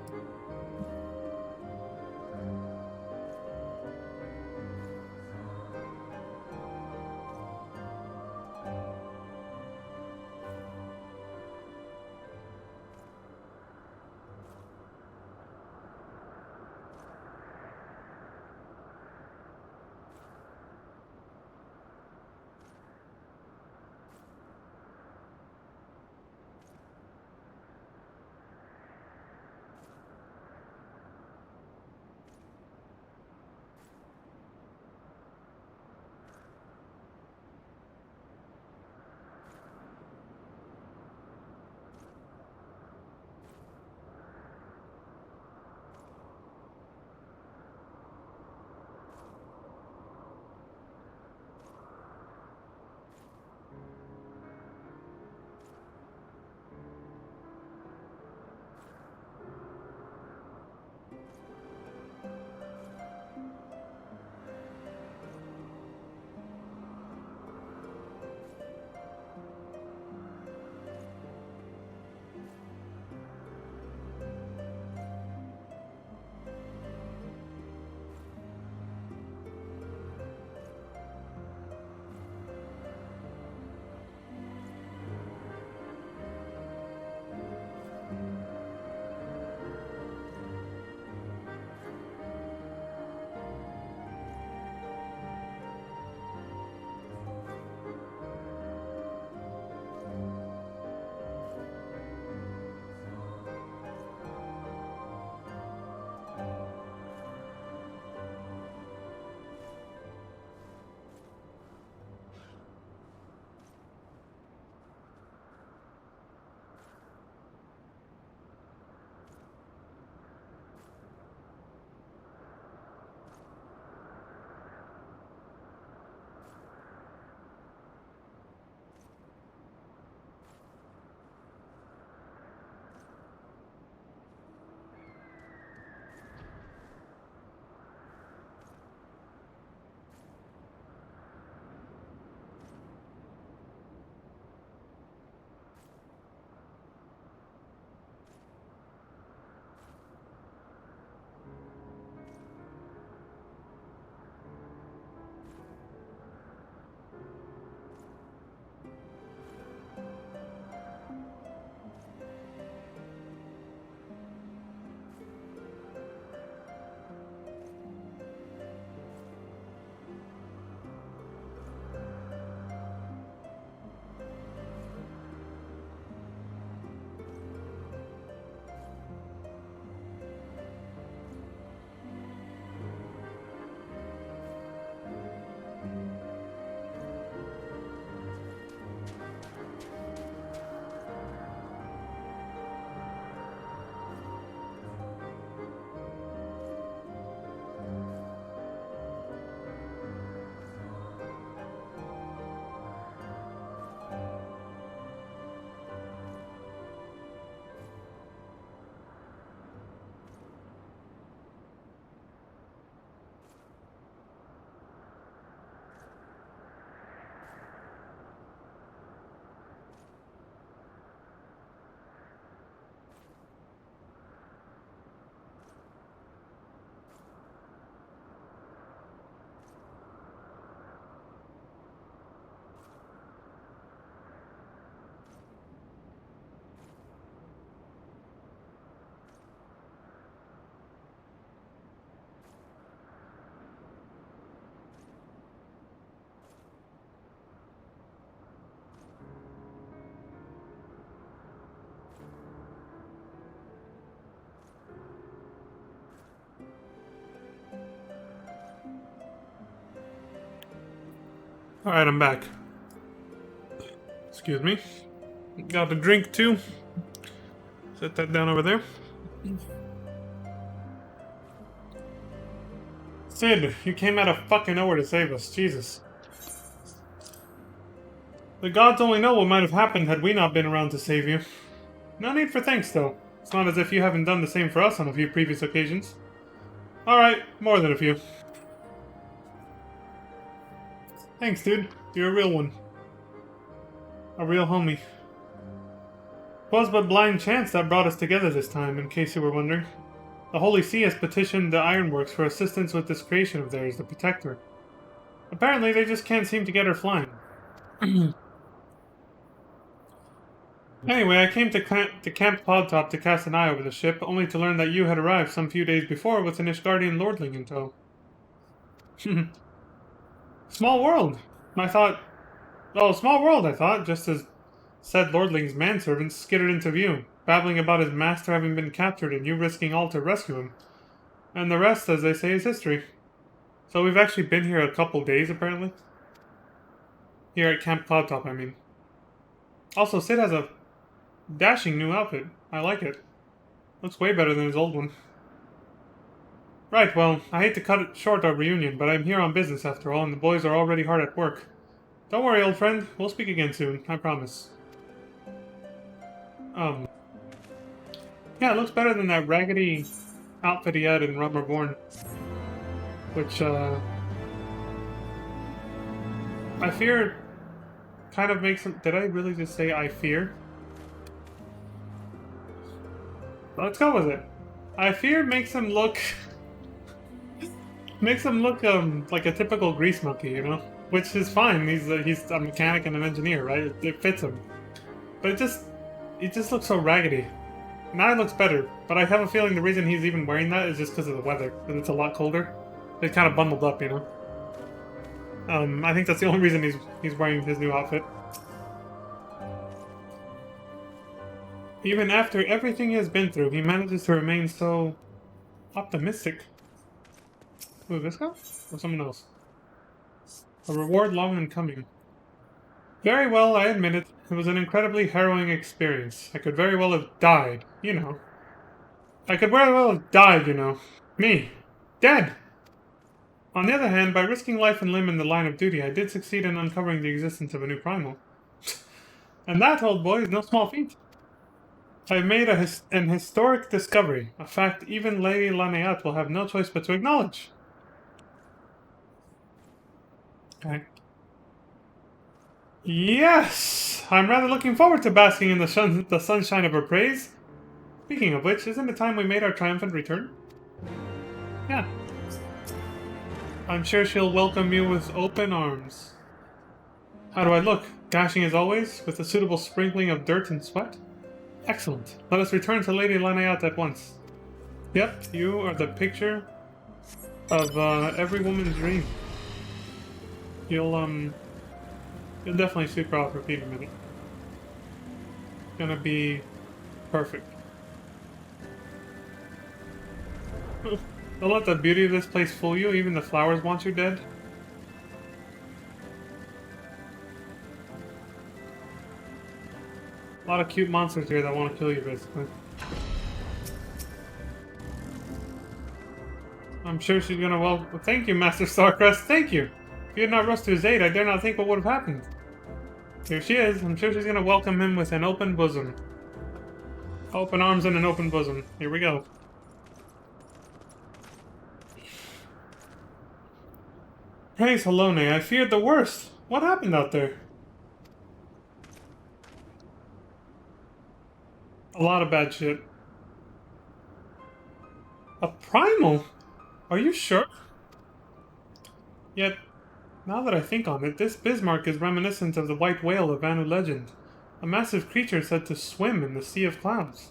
Alright, I'm back. Excuse me. Got a drink too. Set that down over there. Sid, you came out of fucking nowhere to save us. Jesus. The gods only know what might have happened had we not been around to save you. No need for thanks, though. It's not as if you haven't done the same for us on a few previous occasions. Alright, more than a few. Thanks, dude. You're a real one. A real homie. 'Twas but blind chance that brought us together this time, in case you were wondering. The Holy See has petitioned the Ironworks for assistance with this creation of theirs, the Protector. Apparently, they just can't seem to get her flying. Anyway, I came to Camp Cloudtop to cast an eye over the ship, only to learn that you had arrived some few days before with an Ishgardian lordling in tow. Small world! I thought... Oh, small world, I thought, just as said lordling's manservant skittered into view, babbling about his master having been captured and you risking all to rescue him. And the rest, as they say, is history. So we've actually been here a couple days, apparently. Here at Camp Cloudtop, I mean. Also, Sid has a dashing new outfit. I like it. Looks way better than his old one. Right, well, I hate to cut it short our reunion, but I'm here on business after all, and the boys are already hard at work. Don't worry, old friend. We'll speak again soon. I promise. Yeah, it looks better than that raggedy outfit he had in Realm Reborn. Which, I fear kind of makes him... Did I really just say I fear? Let's go with it. I fear makes him look... makes him look, like a typical grease monkey, you know? Which is fine. He's a mechanic and an engineer, right? It fits him. But it just looks so raggedy. Now it looks better, but I have a feeling the reason he's even wearing that is just because of the weather, because it's a lot colder. It's kind of bundled up, you know? I think that's the only reason he's wearing his new outfit. Even after everything he has been through, he manages to remain so... optimistic. Who, this guy? Or someone else? A reward long in coming. Very well, I admit it. It was an incredibly harrowing experience. I could very well have died, you know. I could very well have died, you know. Me. Dead! On the other hand, by risking life and limb in the line of duty, I did succeed in uncovering the existence of a new primal. And that, old boy, is no small feat. I've made an historic discovery, a fact even Lady Lanaeat will have no choice but to acknowledge. Okay. Yes! I'm rather looking forward to basking in the sunshine of her praise. Speaking of which, isn't it time we made our triumphant return? Yeah. I'm sure she'll welcome you with open arms. How do I look? Dashing as always, with a suitable sprinkling of dirt and sweat? Excellent. Let us return to Lady Lanaeat at once. Yep, you are the picture of every woman's dream. You'll definitely super out for Peter Minute. It's gonna be perfect. Don't let the beauty of this place fool you, even the flowers want you dead. A lot of cute monsters here that want to kill you, basically. I'm sure she's gonna thank you, Master Starcrest, thank you! If you had not rushed to his aid, I dare not think what would have happened. Here she is. I'm sure she's gonna welcome him with an open bosom. Open arms and an open bosom. Here we go. Praise Halone, I feared the worst. What happened out there? A lot of bad shit. A primal? Are you sure? Yet, now that I think on it, this Bismarck is reminiscent of the white whale of Vanu legend. A massive creature said to swim in the sea of clouds.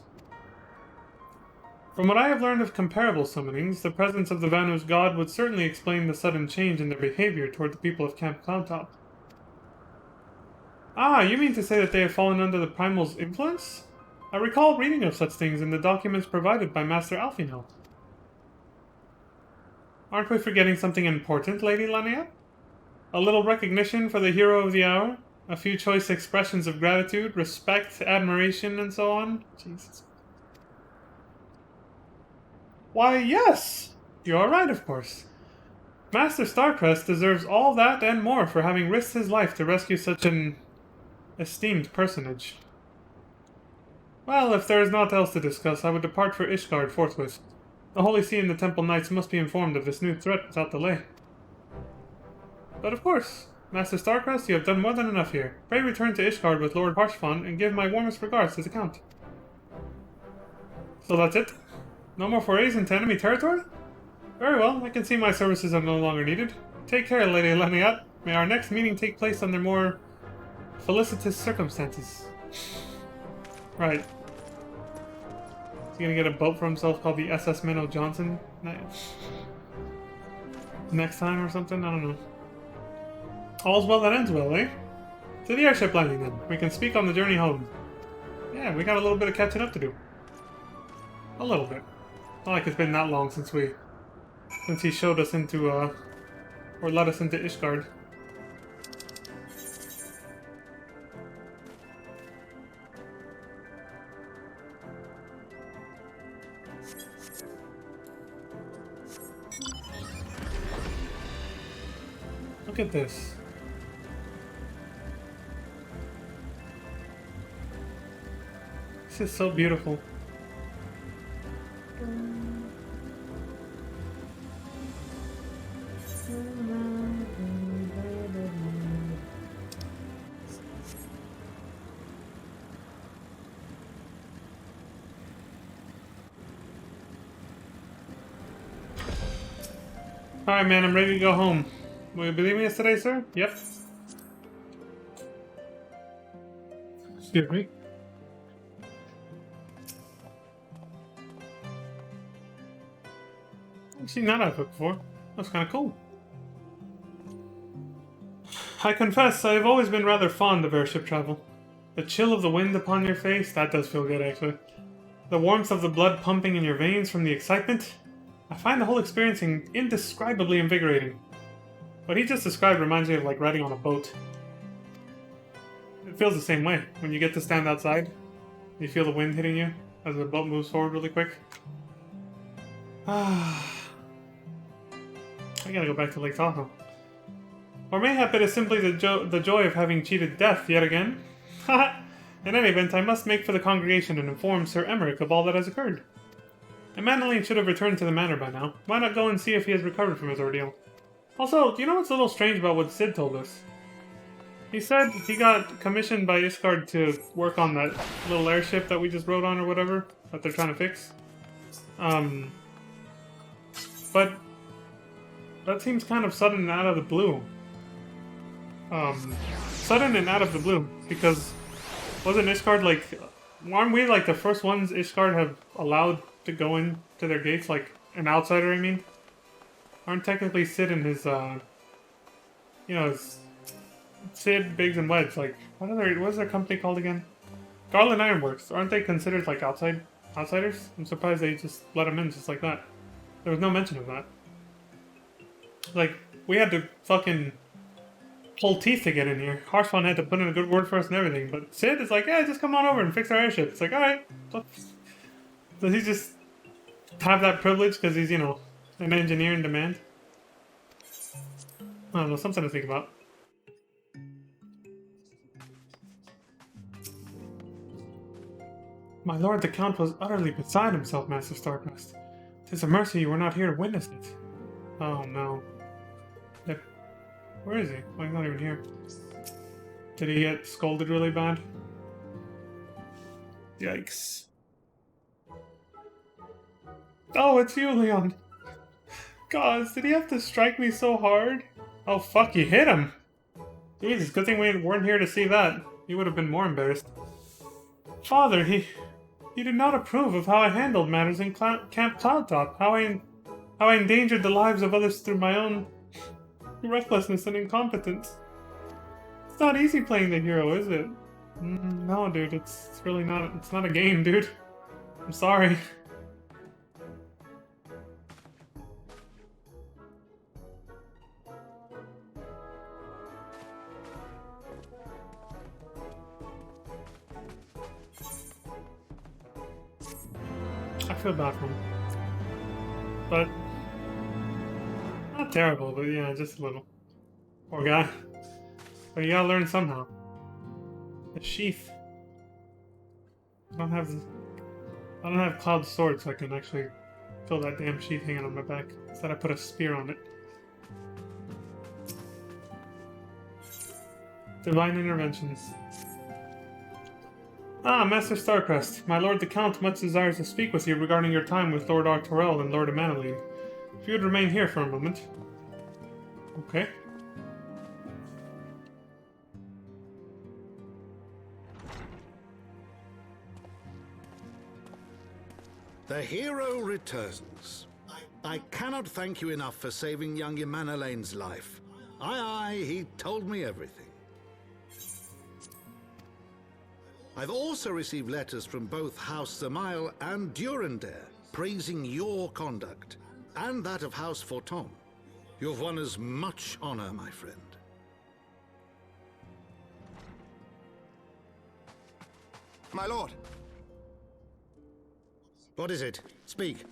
From what I have learned of comparable summonings, the presence of the Vanu's god would certainly explain the sudden change in their behavior toward the people of Camp Cloudtop. Ah, you mean to say that they have fallen under the Primal's influence? I recall reading of such things in the documents provided by Master Alfino. Aren't we forgetting something important, Lady Lanaeat? A little recognition for the hero of the hour. A few choice expressions of gratitude, respect, admiration, and so on. Jesus. Why, yes! You are right, of course. Master Starcrest deserves all that and more for having risked his life to rescue such an esteemed personage. Well, if there is naught else to discuss, I would depart for Ishgard forthwith. The Holy See and the Temple Knights must be informed of this new threat without delay. But of course, Master Starcrest, you have done more than enough here. Pray return to Ishgard with Lord Harshfon and give my warmest regards to the Count. So that's it? No more forays into enemy territory? Very well, I can see my services are no longer needed. Take care, Lady Leniat. May our next meeting take place under more felicitous circumstances. Right. Is he gonna get a boat for himself called the SS Minnow Johnson? Next time or something? I don't know. All's well that ends well, eh? To the airship landing then. We can speak on the journey home. Yeah, we got a little bit of catching up to do. A little bit. Not like it's been that long since he showed us into, or led us into Ishgard. Look at this. This is so beautiful. Alright, man, I'm ready to go home. Will you be leaving us today, sir? Yep. Excuse me. I've seen that outfit before. That's kind of cool. I confess, I've always been rather fond of airship travel. The chill of the wind upon your face, that does feel good, actually. The warmth of the blood pumping in your veins from the excitement. I find the whole experience indescribably invigorating. What he just described reminds me of like riding on a boat. It feels the same way. When you get to stand outside, you feel the wind hitting you as the boat moves forward really quick. I gotta go back to Lake Tahoe. Or mayhap it is simply the joy of having cheated death yet again. In any event, I must make for the congregation and inform Sir Emmerich of all that has occurred. Emmanuel should have returned to the manor by now. Why not go and see if he has recovered from his ordeal? Also, do you know what's a little strange about what Sid told us? He said he got commissioned by Ishgard to work on that little airship that we just rode on or whatever, that they're trying to fix. But that seems kind of sudden and out of the blue. Sudden and out of the blue, because wasn't Ishgard like, aren't we like the first ones Ishgard have allowed to go into their gates, like an outsider, I mean? Aren't technically Sid and his, his Sid, Biggs, and Wedge, like, what's their company called again? Garland Ironworks. Aren't they considered, like, outsiders? I'm surprised they just let them in just like that. There was no mention of that. Like, we had to fucking pull teeth to get in here. Harshfon had to put in a good word for us and everything, but Sid is like, yeah, just come on over and fix our airship. It's like, alright. Does he just have that privilege because he's, an engineer in demand? I don't know, something to think about. My lord the Count was utterly beside himself, Master Starcrest. 'Tis a mercy you were not here to witness it. Oh no. Where is he? Oh, he's not even here. Did he get scolded really bad? Yikes. Oh, it's you, Leon. Gosh, did he have to strike me so hard? Oh fuck, you hit him! Jesus, good thing we weren't here to see that. He would have been more embarrassed. Father, he did not approve of how I handled matters in Camp Cloudtop. How I endangered the lives of others through my own recklessness and incompetence. It's not easy playing the hero, is it? No, dude, it's really not. It's not a game, dude. I'm sorry. I feel bad for him. But not terrible, but yeah, just a little. Poor guy. But you gotta learn somehow. The sheath. I don't have Cloud's sword, so I can actually feel that damn sheath hanging on my back. Instead I put a spear on it. Divine interventions. Ah, Master Starcrest. My lord the Count much desires to speak with you regarding your time with Lord Artorel and Lord Emmanuel. If you would remain here for a moment. Okay. The hero returns. I cannot thank you enough for saving young Emanalane's life. Aye, he told me everything. I've also received letters from both House Zamail and Durandare praising your conduct, and that of House Forton. You've won us much honor, my friend. My lord. What is it? Speak.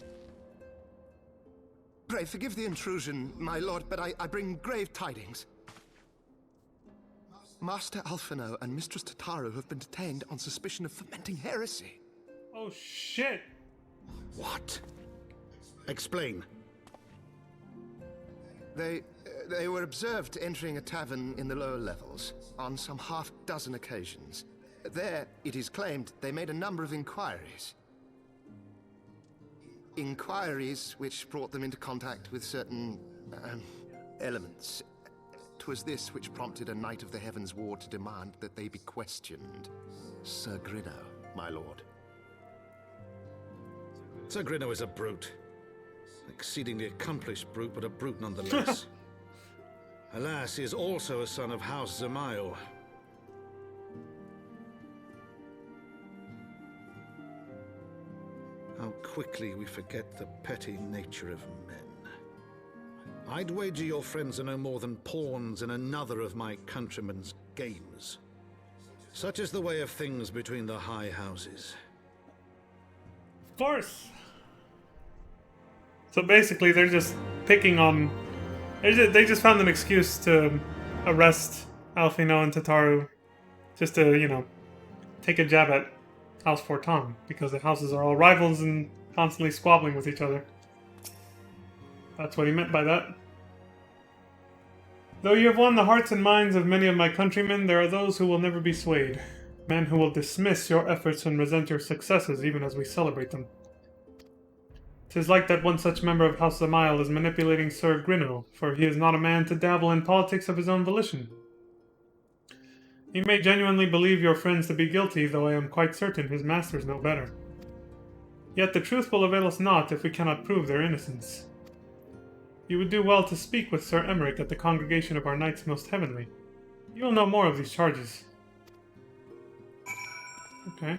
Pray forgive the intrusion, my lord, but I bring grave tidings. Master Alphino and Mistress Tataru have been detained on suspicion of fomenting heresy. Oh shit! What? Explain. They were observed entering a tavern in the lower levels on some half-dozen occasions. There, it is claimed, they made a number of inquiries. Inquiries which brought them into contact with certain elements. 'Twas this which prompted a Knight of the Heavensward to demand that they be questioned. Sir Grinno, my lord. Sir Grinno is a brute. Exceedingly accomplished brute, but a brute nonetheless. Alas, he is also a son of House Zamail. How quickly we forget the petty nature of men. I'd wager your friends are no more than pawns in another of my countrymen's games. Such is the way of things between the high houses. Of course! So basically they're just picking on... They just found an excuse to arrest Alphino and Tataru. Just to, you know, take a jab at House Forton. Because the houses are all rivals and constantly squabbling with each other. That's what he meant by that. Though you have won the hearts and minds of many of my countrymen, there are those who will never be swayed. Men who will dismiss your efforts and resent your successes even as we celebrate them. 'Tis like that one such member of House Zamail is manipulating Sir Grinno, for he is not a man to dabble in politics of his own volition. He may genuinely believe your friends to be guilty, though I am quite certain his masters know better. Yet the truth will avail us not if we cannot prove their innocence. You would do well to speak with Sir Emmerich at the congregation of our Knights Most Heavenly. You will know more of these charges. Okay.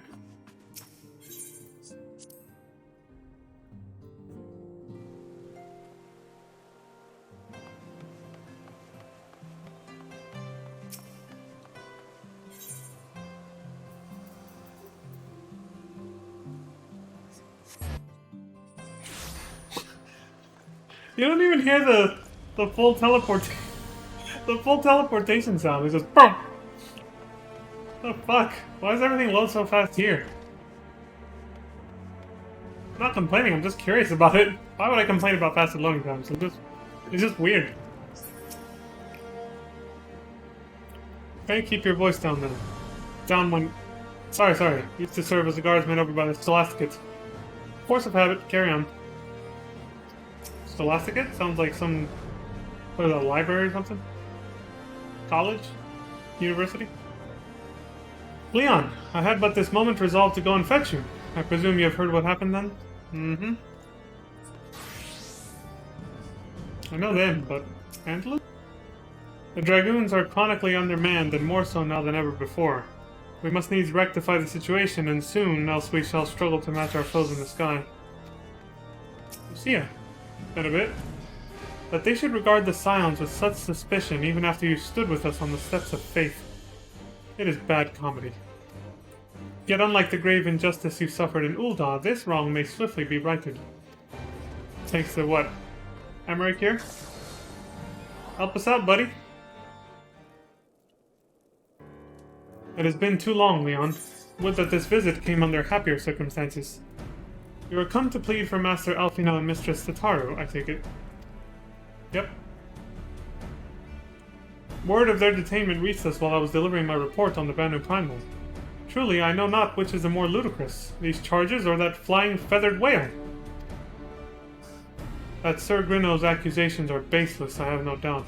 You don't even hear the full teleportation sound. It's just boom. What the fuck? Why does everything load so fast here? I'm not complaining. I'm just curious about it. Why would I complain about faster loading times? It's just weird. Okay, keep your voice down then. Down when. Sorry. Used to serve as a guardsman over by the Scholasticate. Force of habit. Carry on. Scholasticate? Sounds like some... What is that, library or something? College? University? Leon, I had but this moment resolved to go and fetch you. I presume you have heard what happened then? Mm-hmm. I know them, but... Angela? The Dragoons are chronically undermanned, and more so now than ever before. We must needs rectify the situation, and soon, else we shall struggle to match our foes in the sky. Lucia. Been a bit. That they should regard the Scions with such suspicion even after you stood with us on the steps of faith. It is bad comedy. Yet unlike the grave injustice you suffered in Ul'dah, this wrong may swiftly be righted. Thanks to what? Emmerich here? Help us out, buddy. It has been too long, Leon. Would that this visit came under happier circumstances. You are come to plead for Master Alfino and Mistress Tataru, I take it. Yep. Word of their detainment reached us while I was delivering my report on the Banu Primal. Truly, I know not which is the more ludicrous, these charges or that flying feathered whale. That Sir Grinno's accusations are baseless, I have no doubt.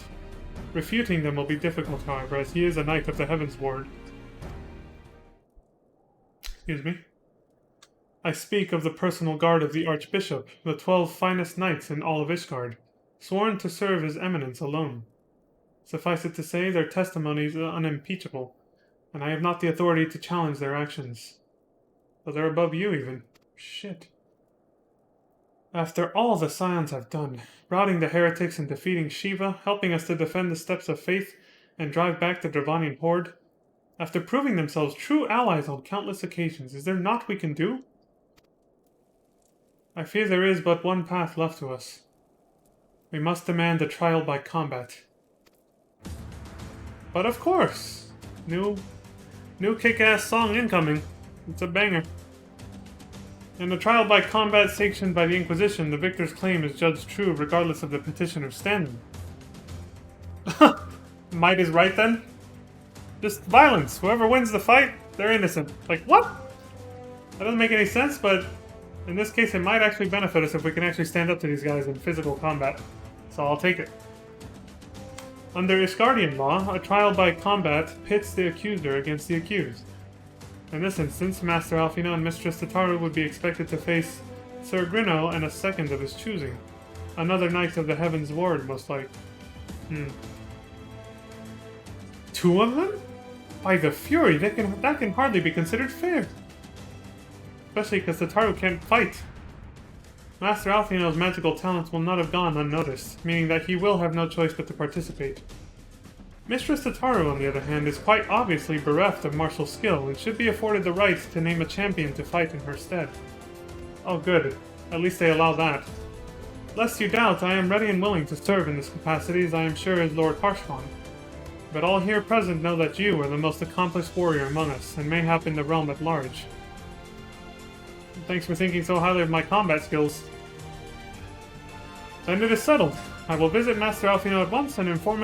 Refuting them will be difficult, however, as he is a knight of the Heavensward. Excuse me. I speak of the personal guard of the Archbishop, the 12 finest knights in all of Ishgard, sworn to serve His Eminence alone. Suffice it to say, their testimony is unimpeachable, and I have not the authority to challenge their actions. But they're above you, even. Shit. After all the Scions have done, routing the heretics and defeating Shiva, helping us to defend the steps of faith, and drive back the Dravanian horde, after proving themselves true allies on countless occasions, is there naught we can do? I fear there is but one path left to us. We must demand a trial by combat. But of course! New kick-ass song incoming. It's a banger. In the trial by combat sanctioned by the Inquisition, the victor's claim is judged true regardless of the petitioner's standing. Might is right then? Just violence. Whoever wins the fight, they're innocent. Like, what? That doesn't make any sense, but in this case it might actually benefit us if we can actually stand up to these guys in physical combat. So I'll take it. Under Ishgardian law, a trial by combat pits the accuser against the accused. In this instance, Master Alfino and Mistress Tataru would be expected to face Sir Grinno and a second of his choosing. Another knight of the Heavensward, most like. Two of them? By the Fury, that can hardly be considered fair. Especially because Tataru can't fight. Master Alfino's magical talents will not have gone unnoticed, meaning that he will have no choice but to participate. Mistress Tataru, on the other hand, is quite obviously bereft of martial skill and should be afforded the right to name a champion to fight in her stead. Oh good, at least they allow that. Lest you doubt, I am ready and willing to serve in this capacity, as I am sure is Lord Harshfon. But all here present know that you are the most accomplished warrior among us, and mayhap in the realm at large. Thanks for thinking so highly of my combat skills. Then it is settled. I will visit Master Alfino at once and inform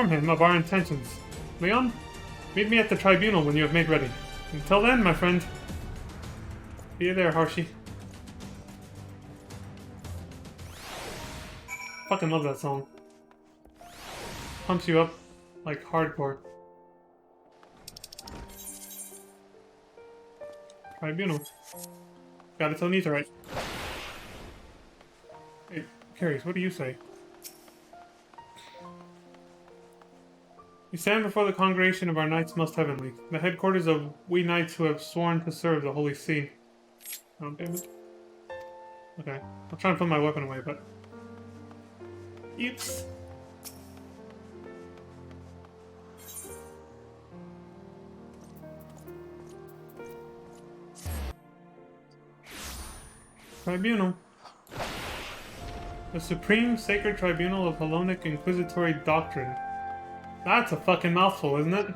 him of our intentions. Leon, meet me at the tribunal when you have made ready. Until then, my friend, be there, Harshi. Fucking love that song. Pumps you up like hardcore. Tribunal. Got its own etherite. Hey, Carius, what do you say? We stand before the congregation of our knights most heavenly, the headquarters of we knights who have sworn to serve the Holy See. Oh, damn it. Okay, I'll try and put my weapon away, but... Oops. Tribunal. The Supreme Sacred Tribunal of Hellenic Inquisitory Doctrine. That's a fucking mouthful, isn't it?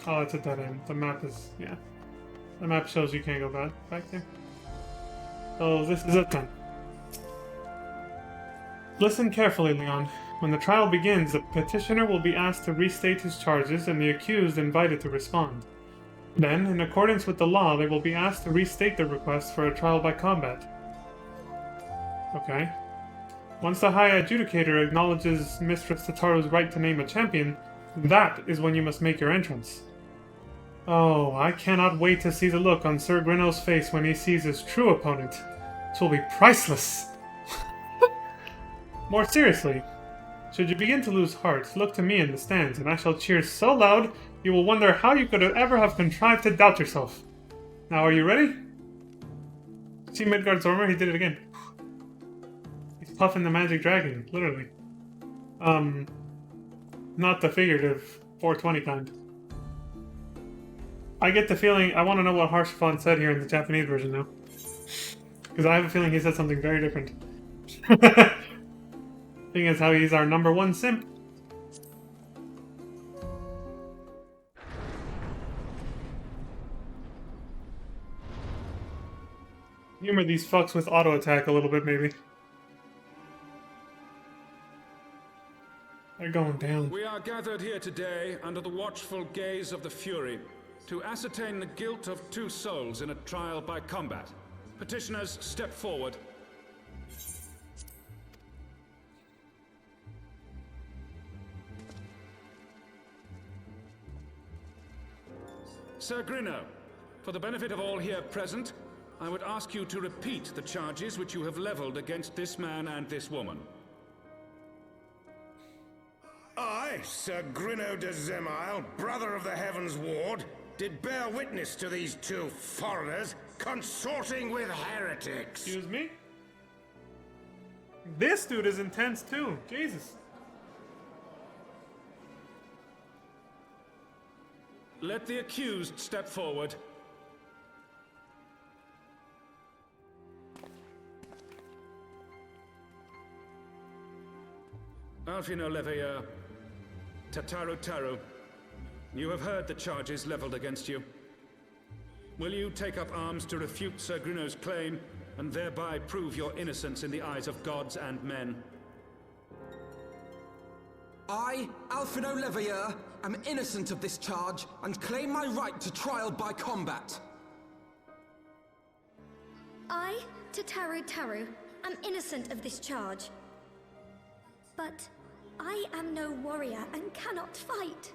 Oh, it's a dead end. The map is... yeah. The map shows you can't go back there. Oh, this is it then. Listen carefully, Leon. When the trial begins, the petitioner will be asked to restate his charges and the accused invited to respond. Then, in accordance with the law, they will be asked to restate their request for a trial by combat. Okay. Once the High Adjudicator acknowledges Mistress Tataru's right to name a champion, that is when you must make your entrance. Oh, I cannot wait to see the look on Sir Grinno's face when he sees his true opponent. It will be priceless! More seriously, should you begin to lose heart, look to me in the stands, and I shall cheer so loud you will wonder how you could ever have contrived to doubt yourself. Now, are you ready? See Midgard's armor? He did it again. He's puffing the magic dragon, literally. Not the figurative 420 kind. I get the feeling... I want to know what Harshfon said here in the Japanese version now. Because I have a feeling he said something very different. Thing is how he's our #1 simp. Humor these fucks with auto attack a little bit, maybe. They're going down. We are gathered here today under the watchful gaze of the Fury to ascertain the guilt of 2 souls in a trial by combat. Petitioners, step forward. Sir Grinno, for the benefit of all here present, I would ask you to repeat the charges which you have leveled against this man and this woman. I, Sir Grinno de Zemile, brother of the Heavensward, did bear witness to these 2 foreigners consorting with heretics. Excuse me? This dude is intense too. Jesus. Let the accused step forward. Alfino Leveilleur, Tataru, you have heard the charges leveled against you. Will you take up arms to refute Sir Grinno's claim, and thereby prove your innocence in the eyes of gods and men? I, Alfino Leveilleur, am innocent of this charge, and claim my right to trial by combat. I, Tataru, am innocent of this charge. But I am no warrior and cannot fight.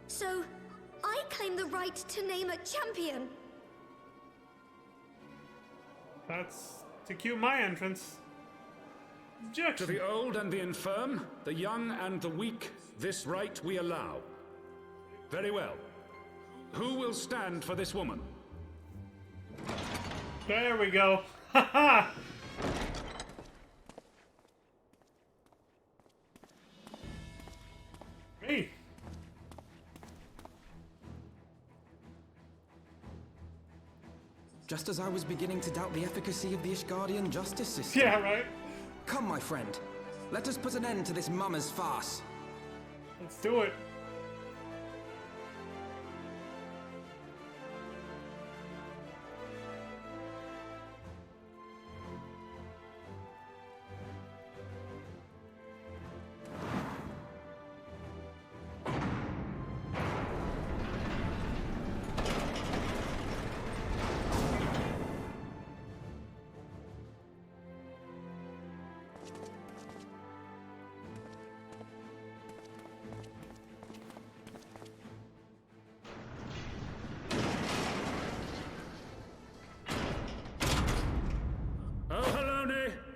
So, I claim the right to name a champion. That's to cue my entrance. To Objection. the old and the infirm, the young and the weak, this right we allow. Very well. Who will stand for this woman? There we go. Ha ha! Me. Just as I was beginning to doubt the efficacy of the Ishgardian justice system. Yeah, right. Come, my friend. Let us put an end to this mummer's farce. Let's do it.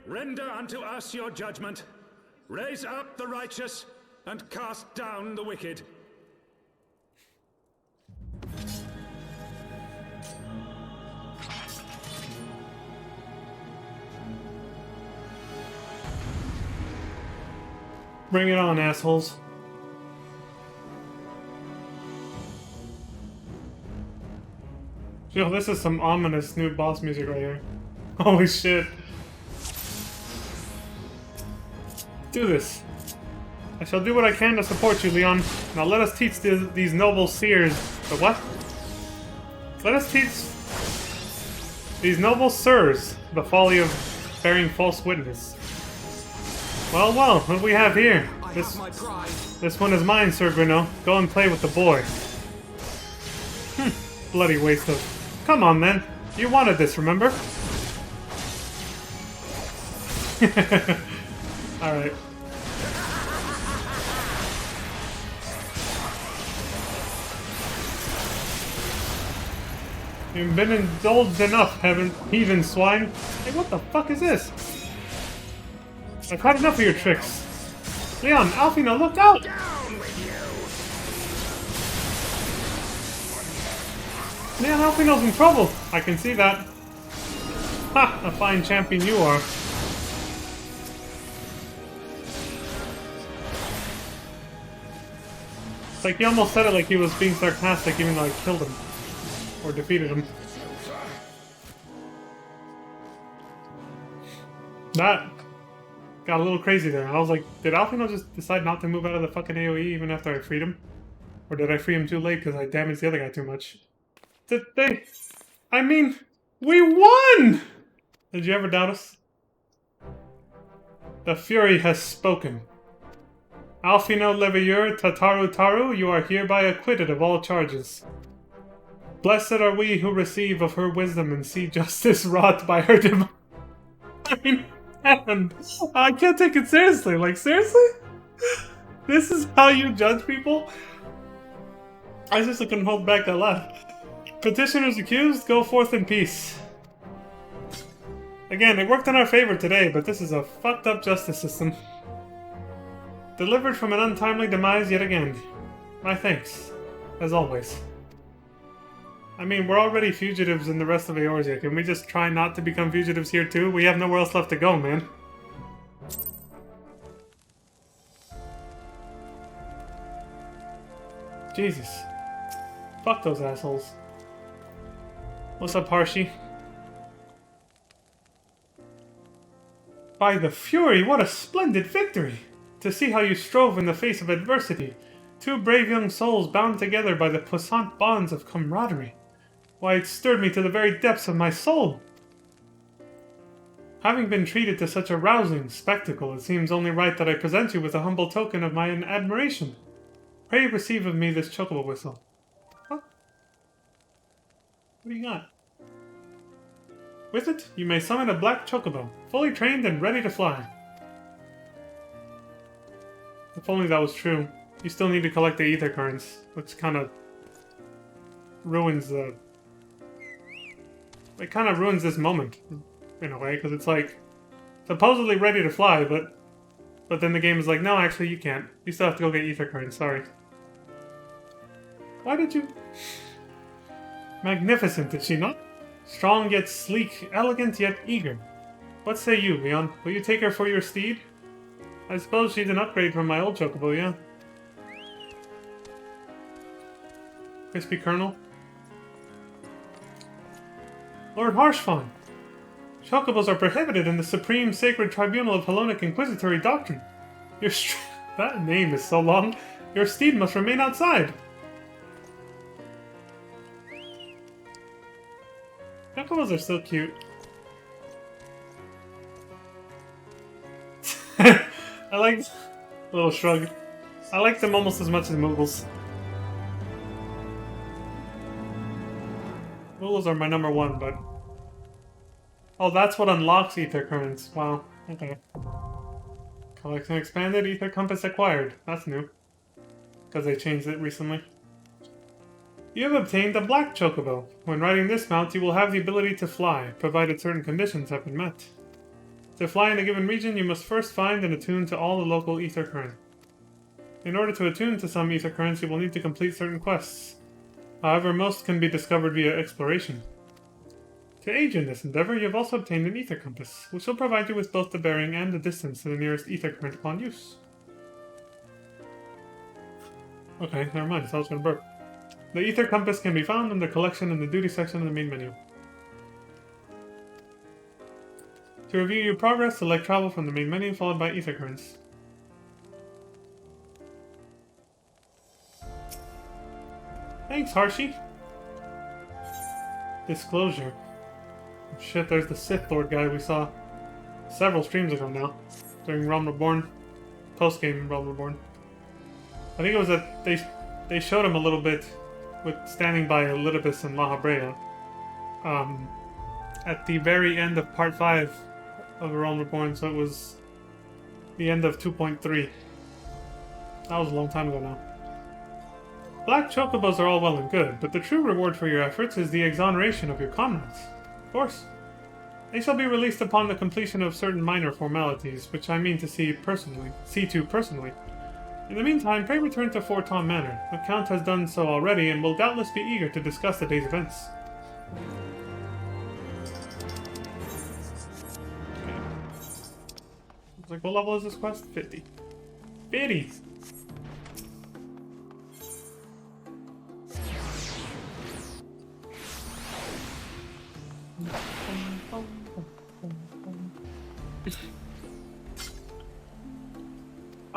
Render unto us your judgment. Raise up the righteous, and cast down the wicked. Bring it on, assholes. Yo, this is some ominous new boss music right here. Holy shit. Do this. I shall do what I can to support you, Leon. Now let us teach these noble seers... The what? Let us teach these noble sirs the folly of bearing false witness. Well, well, what do we have here? This one is mine, Sir Grinno. Go and play with the boy. Bloody waste of... Come on, then. You wanted this, remember? Alright. You've been indulged enough, heathen swine. Hey, what the fuck is this? I've had enough of your tricks. Leon, Alfino, look out! Leon, Alfino's in trouble. I can see that. Ha! A fine champion you are. It's like he almost said it like he was being sarcastic even though I killed him. Or defeated him. That got a little crazy there. I was like, did Alfino just decide not to move out of the fucking AoE even after I freed him? Or did I free him too late because I damaged the other guy too much? I mean, we won! Did you ever doubt us? The Fury has spoken. Alfino Leveilleur Tataru Taru, you are hereby acquitted of all charges. Blessed are we who receive of her wisdom and see justice wrought by her divine. I mean, and I can't take it seriously. Like, seriously? This is how you judge people? I just couldn't hold back that laugh. Petitioners accused, go forth in peace. Again, it worked in our favor today, but this is a fucked up justice system. Delivered from an untimely demise yet again. My thanks, as always. I mean, we're already fugitives in the rest of Eorzea. Can we just try not to become fugitives here too? We have nowhere else left to go, man. Jesus. Fuck those assholes. What's up, Harshi? By the Fury, what a splendid victory! To see how you strove in the face of adversity. Two brave young souls bound together by the puissant bonds of camaraderie. Why, it stirred me to the very depths of my soul. Having been treated to such a rousing spectacle, it seems only right that I present you with a humble token of my admiration. Pray receive of me this chocobo whistle. Huh? What do you got? With it, you may summon a black chocobo, fully trained and ready to fly. If only that was true. You still need to collect the ether currents, which kind of ruins the... It kind of ruins this moment, in a way, because it's like, supposedly ready to fly, but then the game is like, no, actually you can't. You still have to go get ether currents, sorry. Why did you... Magnificent, is she not? Strong yet sleek, elegant yet eager. What say you, Leon? Will you take her for your steed? I suppose she's an upgrade from my old chocobo, yeah. Crispy Colonel. Lord Harshfon. Chocobos are prohibited in the Supreme Sacred Tribunal of Hellenic Inquisitory Doctrine. That name is so long. Your steed must remain outside. Chocobos are still cute. I like... A little shrug. I like them almost as much as Moogles. Moogles are my number one, but... Oh, that's what unlocks ether currents. Wow. Okay. Collection expanded, ether compass acquired. That's new. Because they changed it recently. You have obtained a black chocobo. When riding this mount, you will have the ability to fly, provided certain conditions have been met. To fly in a given region, you must first find and attune to all the local ether current. In order to attune to some ether currents, you will need to complete certain quests. However, most can be discovered via exploration. To aid you in this endeavor, you have also obtained an ether compass, which will provide you with both the bearing and the distance to the nearest ether current upon use. Okay, never mind, so I was gonna burp. The ether compass can be found in the collection in the duty section of the main menu. To review your progress, select travel from the main menu, followed by ether currents. Thanks, Harshi. Disclosure. Oh, shit, there's the Sith Lord guy we saw several streams ago now, during Realm Reborn, post-game Realm Reborn. I think it was that they showed him a little bit with standing by Elidibus and Mahabrea at the very end of Part 5 of Realm Reborn, so it was the end of 2.3. That was a long time ago now. Black chocobos are all well and good, but the true reward for your efforts is the exoneration of your comrades. Of course. They shall be released upon the completion of certain minor formalities, which I mean to see to personally. In the meantime, pray return to Fort Tom Manor. The Count has done so already, and will doubtless be eager to discuss the day's events. Okay. It's like, what level is this quest? 50. 50!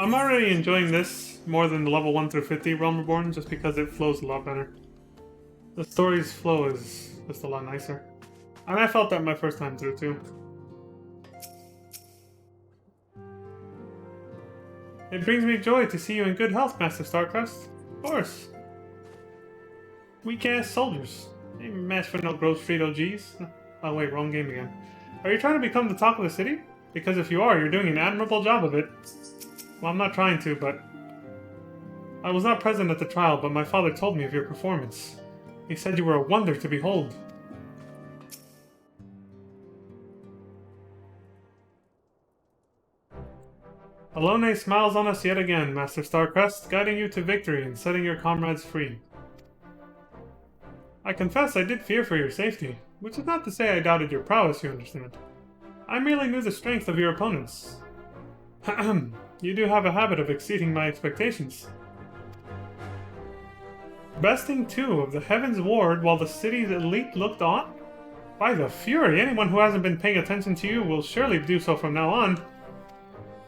I'm already enjoying this more than the level 1 through 50 Realm Reborn, just because it flows a lot better. The story's flow is just a lot nicer. And I felt that my first time through, too. It brings me joy to see you in good health, Master Starcrest. Of course. Weak-ass soldiers. They match for no Grove Street OGs. Oh wait, wrong game again. Are you trying to become the talk of the city? Because if you are, you're doing an admirable job of it. Well, I'm not trying to, but... I was not present at the trial, but my father told me of your performance. He said you were a wonder to behold. Alone smiles on us yet again, Master Starcrest, guiding you to victory and setting your comrades free. I confess I did fear for your safety, which is not to say I doubted your prowess, you understand. I merely knew the strength of your opponents. Ahem, you do have a habit of exceeding my expectations. Besting 2 of the Heavensward while the city's elite looked on? By the Fury, anyone who hasn't been paying attention to you will surely do so from now on.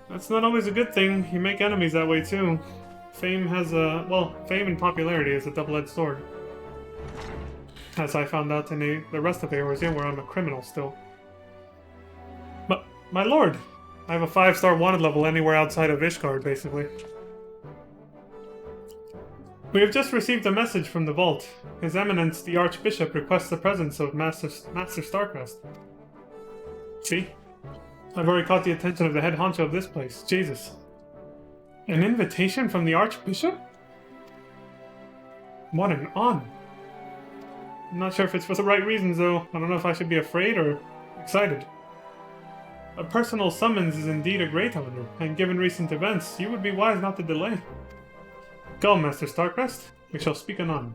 That's not always a good thing. You make enemies that way too. Fame has a... well, fame and popularity is a double-edged sword. As I found out in the rest of Eorzea, where I'm a criminal still. But, my lord! I have a 5-star wanted level anywhere outside of Ishgard, basically. We have just received a message from the Vault. His Eminence, the Archbishop, requests the presence of Master Starcrest. See? I've already caught the attention of the head honcho of this place. Jesus. An invitation from the Archbishop? What an honor. I'm not sure if it's for the right reasons, though. I don't know if I should be afraid or excited. A personal summons is indeed a great honor, and given recent events, you would be wise not to delay. Go, Master Starcrest. We shall speak anon.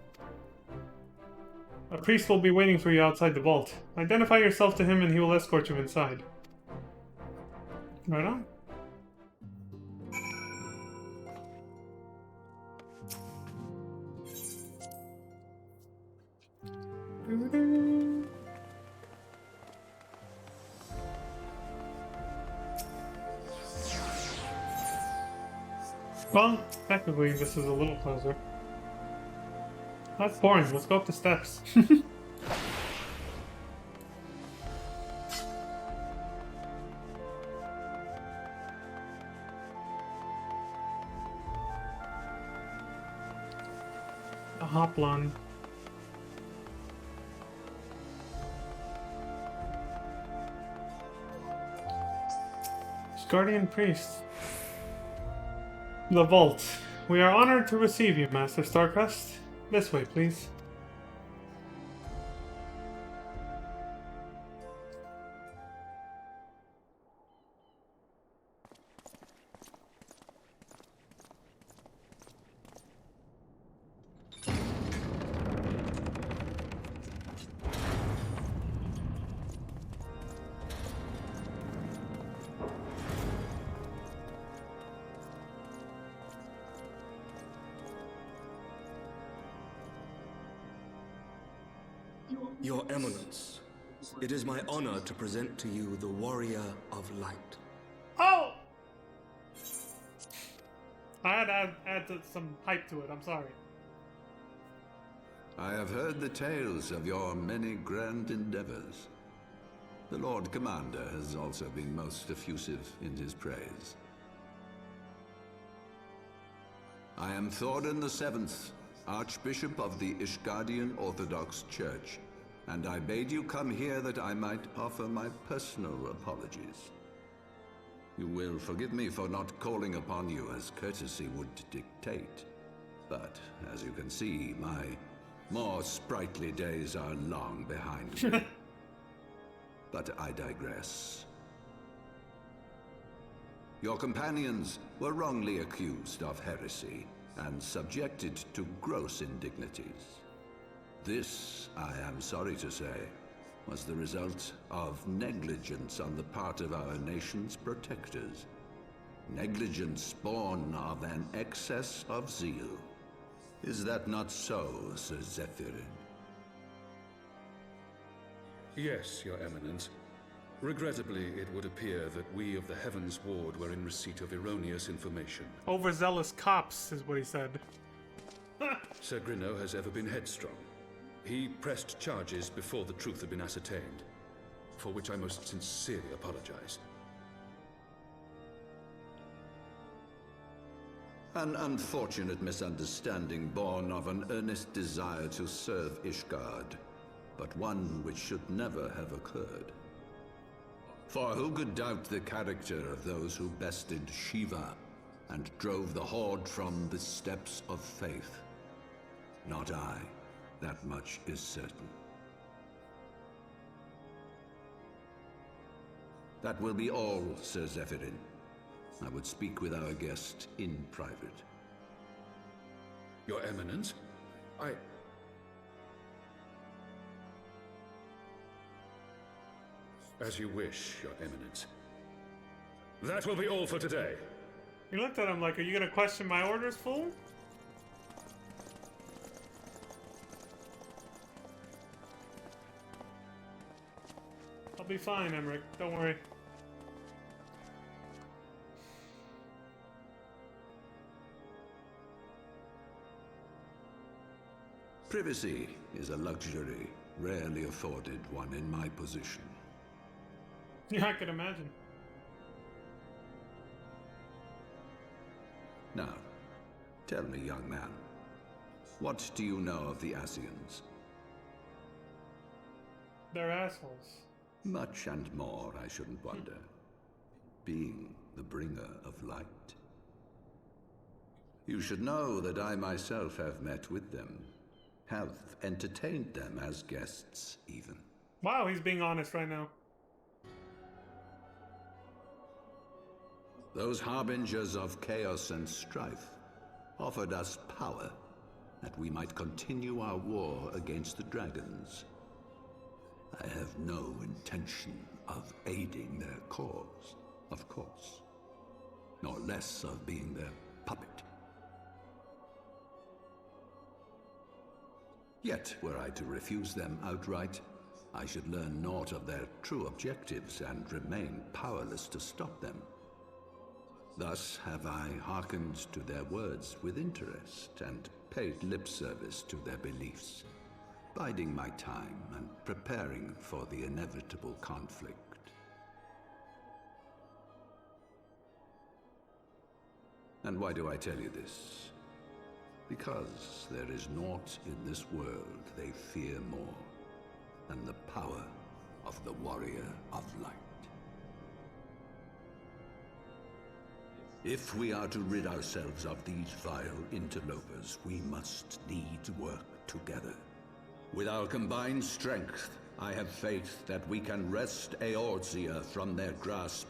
A priest will be waiting for you outside the vault. Identify yourself to him and he will escort you inside. Right on. Well, technically this is a little closer. That's boring, let's go up the steps. A hoplon. Guardian Priest. The Vault. We are honored to receive you, Master Starcrest. This way, please. Your Eminence, it is my honor to present to you the Warrior of Light. Oh! I had to add some hype to it, I'm sorry. I have heard the tales of your many grand endeavors. The Lord Commander has also been most effusive in his praise. I am Thorin VII, Archbishop of the Ishgardian Orthodox Church, and I bade you come here that I might offer my personal apologies. You will forgive me for not calling upon you as courtesy would dictate, but as you can see, my more sprightly days are long behind me. But I digress. Your companions were wrongly accused of heresy and subjected to gross indignities. This, I am sorry to say, was the result of negligence on the part of our nation's protectors. Negligence born of an excess of zeal. Is that not so, Sir Zephyrin? Yes, Your Eminence. Regrettably, it would appear that we of the Heavensward were in receipt of erroneous information. Overzealous cops is what he said. Sir Grinno has ever been headstrong. He pressed charges before the truth had been ascertained, for which I most sincerely apologize. An unfortunate misunderstanding born of an earnest desire to serve Ishgard, but one which should never have occurred. For who could doubt the character of those who bested Shiva and drove the Horde from the steps of faith? Not I. That much is certain. That will be all, Sir Zephyrin. I would speak with our guest in private. Your Eminence, As you wish, Your Eminence. That will be all for today. He looked at him like, are you gonna question my orders, fool? I'll be fine, Emmerich. Don't worry. Privacy is a luxury rarely afforded one in my position. Yeah, I can imagine. Now, tell me, young man, what do you know of the Asians? They're assholes. Much and more, I shouldn't wonder. Being the bringer of light. You should know that I myself have met with them, have entertained them as guests, even. Wow, he's being honest right now. Those harbingers of chaos and strife offered us power, that we might continue our war against the dragons. I have no intention of aiding their cause, of course, nor less of being their puppet. Yet, were I to refuse them outright, I should learn naught of their true objectives and remain powerless to stop them. Thus have I hearkened to their words with interest and paid lip service to their beliefs, biding my time and preparing for the inevitable conflict. And why do I tell you this? Because there is naught in this world they fear more than the power of the Warrior of Light. If we are to rid ourselves of these vile interlopers, we must needs work together. With our combined strength, I have faith that we can wrest Eorzea from their grasp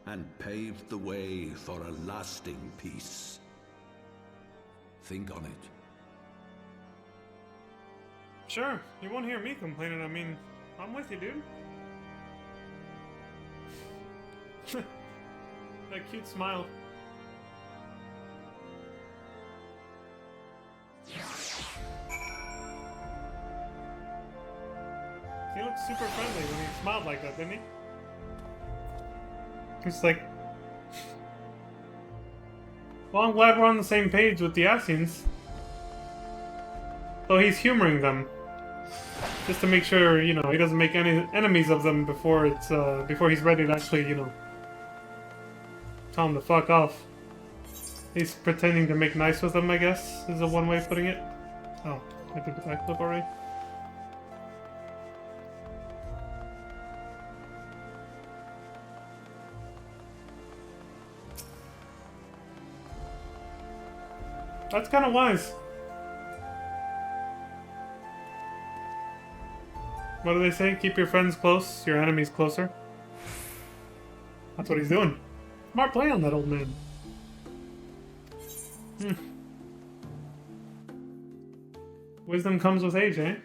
and pave the way for a lasting peace. Think on it. Sure, you won't hear me complaining. I mean, I'm with you, dude. That cute smile. He looked super friendly when he smiled like that, didn't he? He's like... Well, I'm glad we're on the same page with the Asians. So he's humoring them. Just to make sure, you know, he doesn't make any enemies of them before it's, before he's ready to actually, you know, tell them to fuck off. He's pretending to make nice with them, I guess, is a one way of putting it. Oh, I did the backflip already. That's kind of wise. What do they say? Keep your friends close, your enemies closer. That's what he's doing. Smart play on that old man. Wisdom comes with age, eh?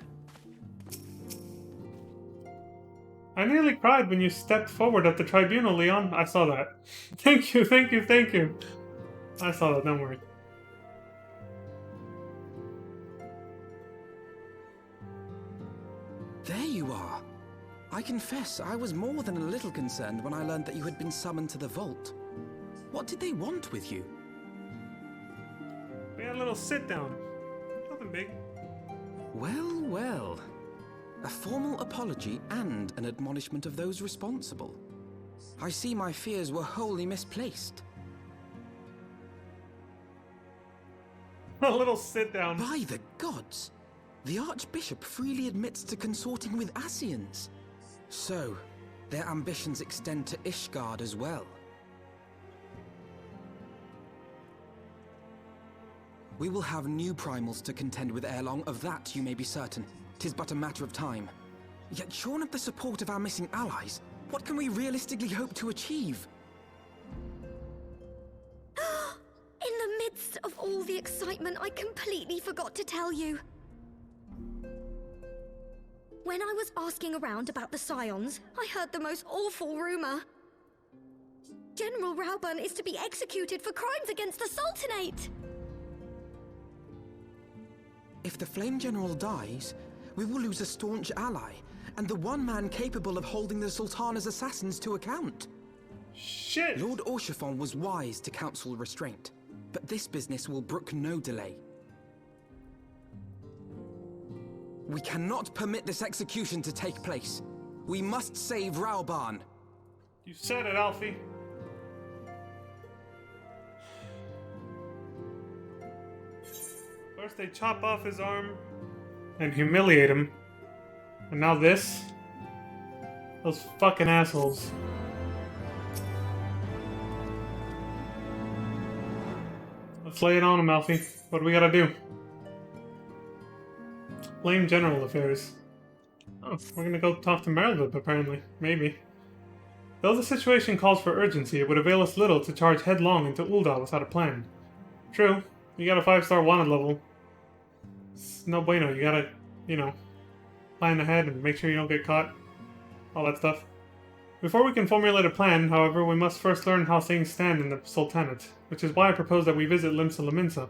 I nearly cried when you stepped forward at the tribunal, Leon. I saw that. Thank you, thank you, thank you. I saw that, don't worry. There you are. I confess I was more than a little concerned when I learned that you had been summoned to the vault. What did they want with you? We had a little sit down. Nothing big. Well, well. A formal apology and an admonishment of those responsible. I see my fears were wholly misplaced. A little sit down. By the gods! The Archbishop freely admits to consorting with Ascians. So, their ambitions extend to Ishgard as well. We will have new primals to contend with ere long, of that you may be certain. 'Tis but a matter of time. Yet shorn of the support of our missing allies, what can we realistically hope to achieve? In the midst of all the excitement, I completely forgot to tell you. When I was asking around about the Scions, I heard the most awful rumor. General Rauban is to be executed for crimes against the Sultanate! If the Flame General dies, we will lose a staunch ally, and the one man capable of holding the Sultana's assassins to account. Shit! Lord Orchiffon was wise to counsel restraint, but this business will brook no delay. We cannot permit this execution to take place. We must save Rauban. You said it, Alfie. First they chop off his arm and humiliate him. And now this? Those fucking assholes. Let's lay it on him, Alfie. What do we gotta do? Blame general affairs. Oh, we're gonna go talk to Merlvip, apparently. Maybe. Though the situation calls for urgency, it would avail us little to charge headlong into Ul'dah without a plan. True, you got a 5-star wanted level. It's no bueno, you gotta, plan ahead and make sure you don't get caught. All that stuff. Before we can formulate a plan, however, we must first learn how things stand in the Sultanate, which is why I propose that we visit Limsa Lominsa.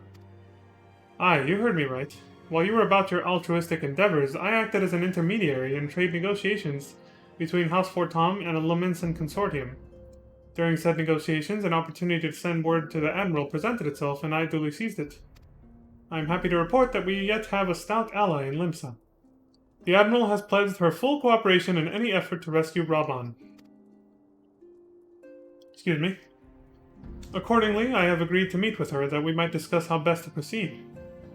Aye, you heard me right. While you were about your altruistic endeavors, I acted as an intermediary in trade negotiations between House Fortom and a Lominsan consortium. During said negotiations, an opportunity to send word to the Admiral presented itself, and I duly seized it. I am happy to report that we yet have a stout ally in Limsa. The Admiral has pledged her full cooperation in any effort to rescue Rauban. Excuse me. Accordingly, I have agreed to meet with her that we might discuss how best to proceed.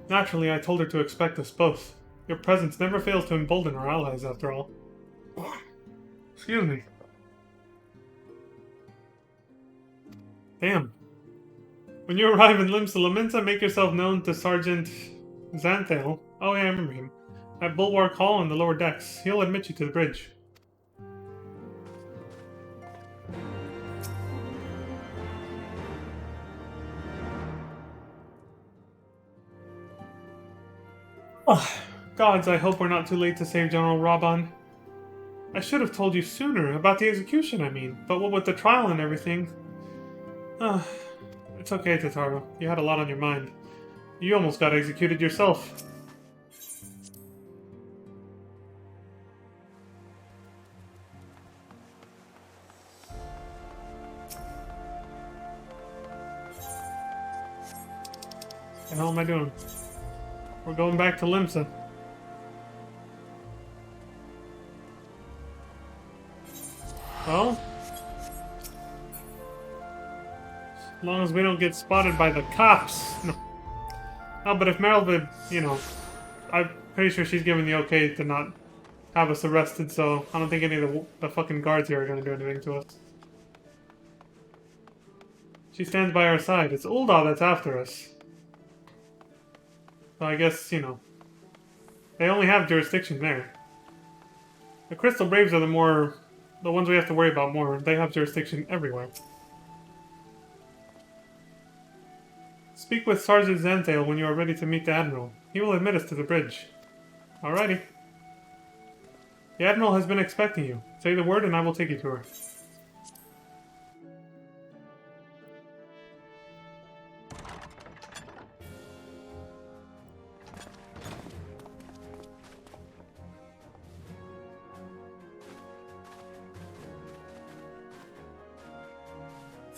Naturally, I told her to expect us both. Your presence never fails to embolden our allies, after all. Excuse me. Damn. When you arrive in Limsa Lominsa, make yourself known to Sergeant Xanthale. Oh yeah, I remember him. At Bulwark Hall on the lower decks. He'll admit you to the bridge. Oh, gods, I hope we're not too late to save General Rauban. I should have told you sooner, about the execution, I mean. But what with the trial and everything... It's okay, Tataru. You had a lot on your mind. You almost got executed yourself. What the hell am I doing? We're going back to Limsa. Well, as long as we don't get spotted by the cops. No. Oh, but if Merlvip, I'm pretty sure she's given the okay to not have us arrested, so I don't think any of the fucking guards here are going to do anything to us. She stands by our side. It's Ul'dah that's after us. So I guess, they only have jurisdiction there. The Crystal Braves are the ones we have to worry about more. They have jurisdiction everywhere. Speak with Sergeant Xanthale when you are ready to meet the Admiral. He will admit us to the bridge. Alrighty. The Admiral has been expecting you. Say the word and I will take you to her.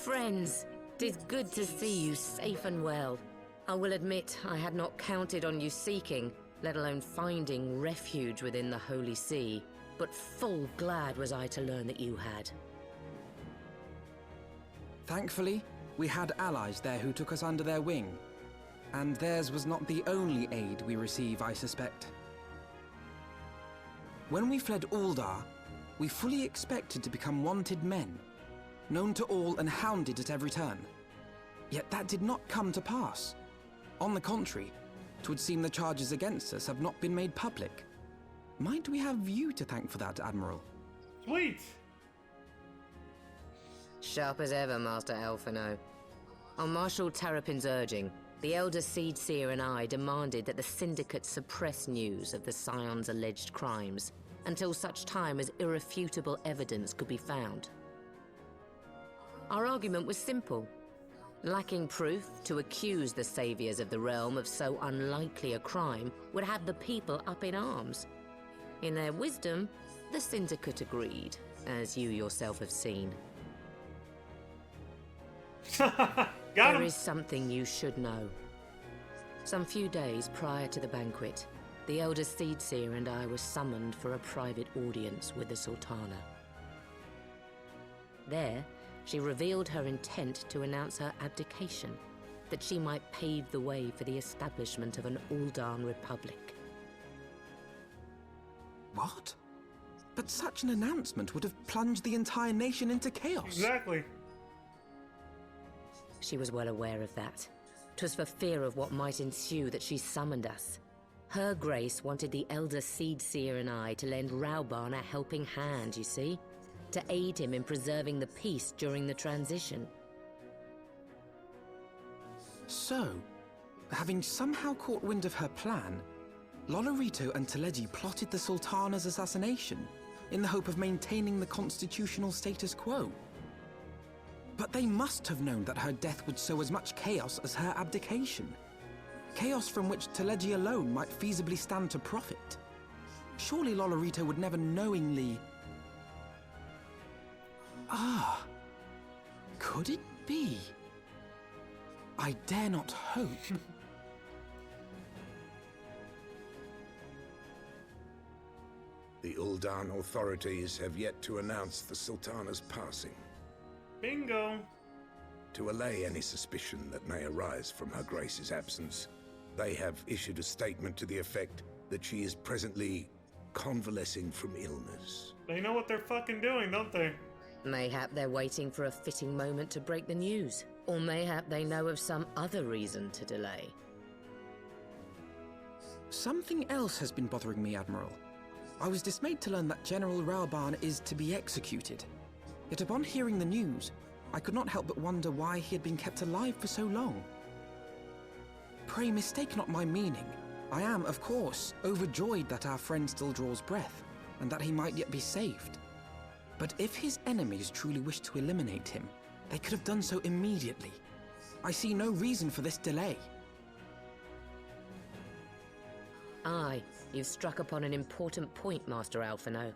friends. 'Tis good to see you safe and well. I will admit I had not counted on you seeking, let alone finding refuge within the Holy See, but full glad was I to learn that you had. Thankfully, we had allies there who took us under their wing. And theirs was not the only aid we receive, I suspect. When we fled Uldar, we fully expected to become wanted men, known to all and hounded at every turn. Yet that did not come to pass. On the contrary, 'twould seem the charges against us have not been made public. Might we have you to thank for that, Admiral? Sweet! Sharp as ever, Master Alphino. On Marshal Terrapin's urging, the Elder Seedseer and I demanded that the Syndicate suppress news of the Scion's alleged crimes until such time as irrefutable evidence could be found. Our argument was simple. Lacking proof, to accuse the saviors of the realm of so unlikely a crime would have the people up in arms. In their wisdom, the Syndicate agreed, as you yourself have seen. Got There him! is something you should know. Some few days prior to the banquet, the Elder Seedseer and I were summoned for a private audience with the Sultana. There, she revealed her intent to announce her abdication, that she might pave the way for the establishment of an Uldan Republic. What? But such an announcement would have plunged the entire nation into chaos. Exactly. She was well aware of that. 'Twas for fear of what might ensue that she summoned us. Her Grace wanted the Elder Seedseer and I to lend Rauban a helping hand, you see? To aid him in preserving the peace during the transition. So, having somehow caught wind of her plan, Lolorito and Teleji plotted the Sultana's assassination in the hope of maintaining the constitutional status quo. But they must have known that her death would sow as much chaos as her abdication. Chaos from which Teleji alone might feasibly stand to profit. Surely Lolorito would never knowingly... Ah, could it be? I dare not hope. The Uldan authorities have yet to announce the Sultana's passing. Bingo! To allay any suspicion that may arise from Her Grace's absence, they have issued a statement to the effect that she is presently convalescing from illness. They know what they're fucking doing, don't they? Mayhap they're waiting for a fitting moment to break the news. Or mayhap they know of some other reason to delay. Something else has been bothering me, Admiral. I was dismayed to learn that General Rauban is to be executed. Yet upon hearing the news, I could not help but wonder why he had been kept alive for so long. Pray mistake not my meaning. I am, of course, overjoyed that our friend still draws breath, and that he might yet be saved. But if his enemies truly wished to eliminate him, they could have done so immediately. I see no reason for this delay. Aye, you've struck upon an important point, Master Alphino.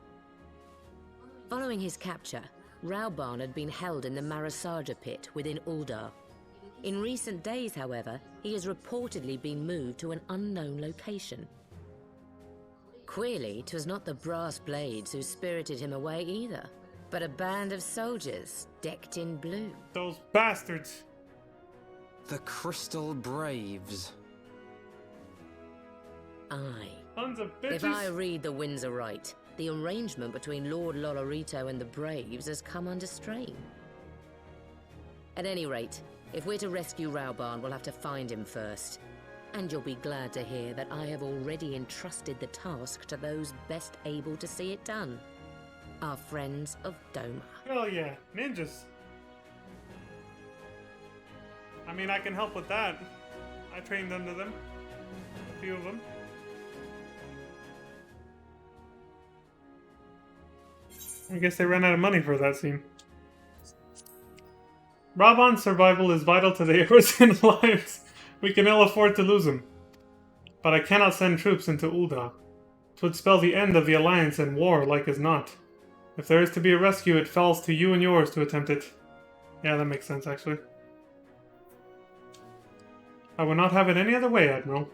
Following his capture, Rauban had been held in the Marasaja pit within Uldar. In recent days, however, he has reportedly been moved to an unknown location. Queerly, 'twas not the Brass Blades who spirited him away either, but a band of soldiers decked in blue. Those bastards! The Crystal Braves. Aye. Tons of bitches! If I read the winds aright, the arrangement between Lord Lolorito and the Braves has come under strain. At any rate, if we're to rescue Rauban, we'll have to find him first. And you'll be glad to hear that I have already entrusted the task to those best able to see it done. Our friends of Doma. Hell yeah, ninjas. I mean, I can help with that. I trained under them. A few of them. I guess they ran out of money for that scene. Rauban's survival is vital to the Eorzean Alliance. We can ill afford to lose him. But I cannot send troops into Ulda. 'Twould spell the end of the Alliance and war like as not. If there is to be a rescue, it falls to you and yours to attempt it. Yeah, that makes sense, actually. I would not have it any other way, Admiral.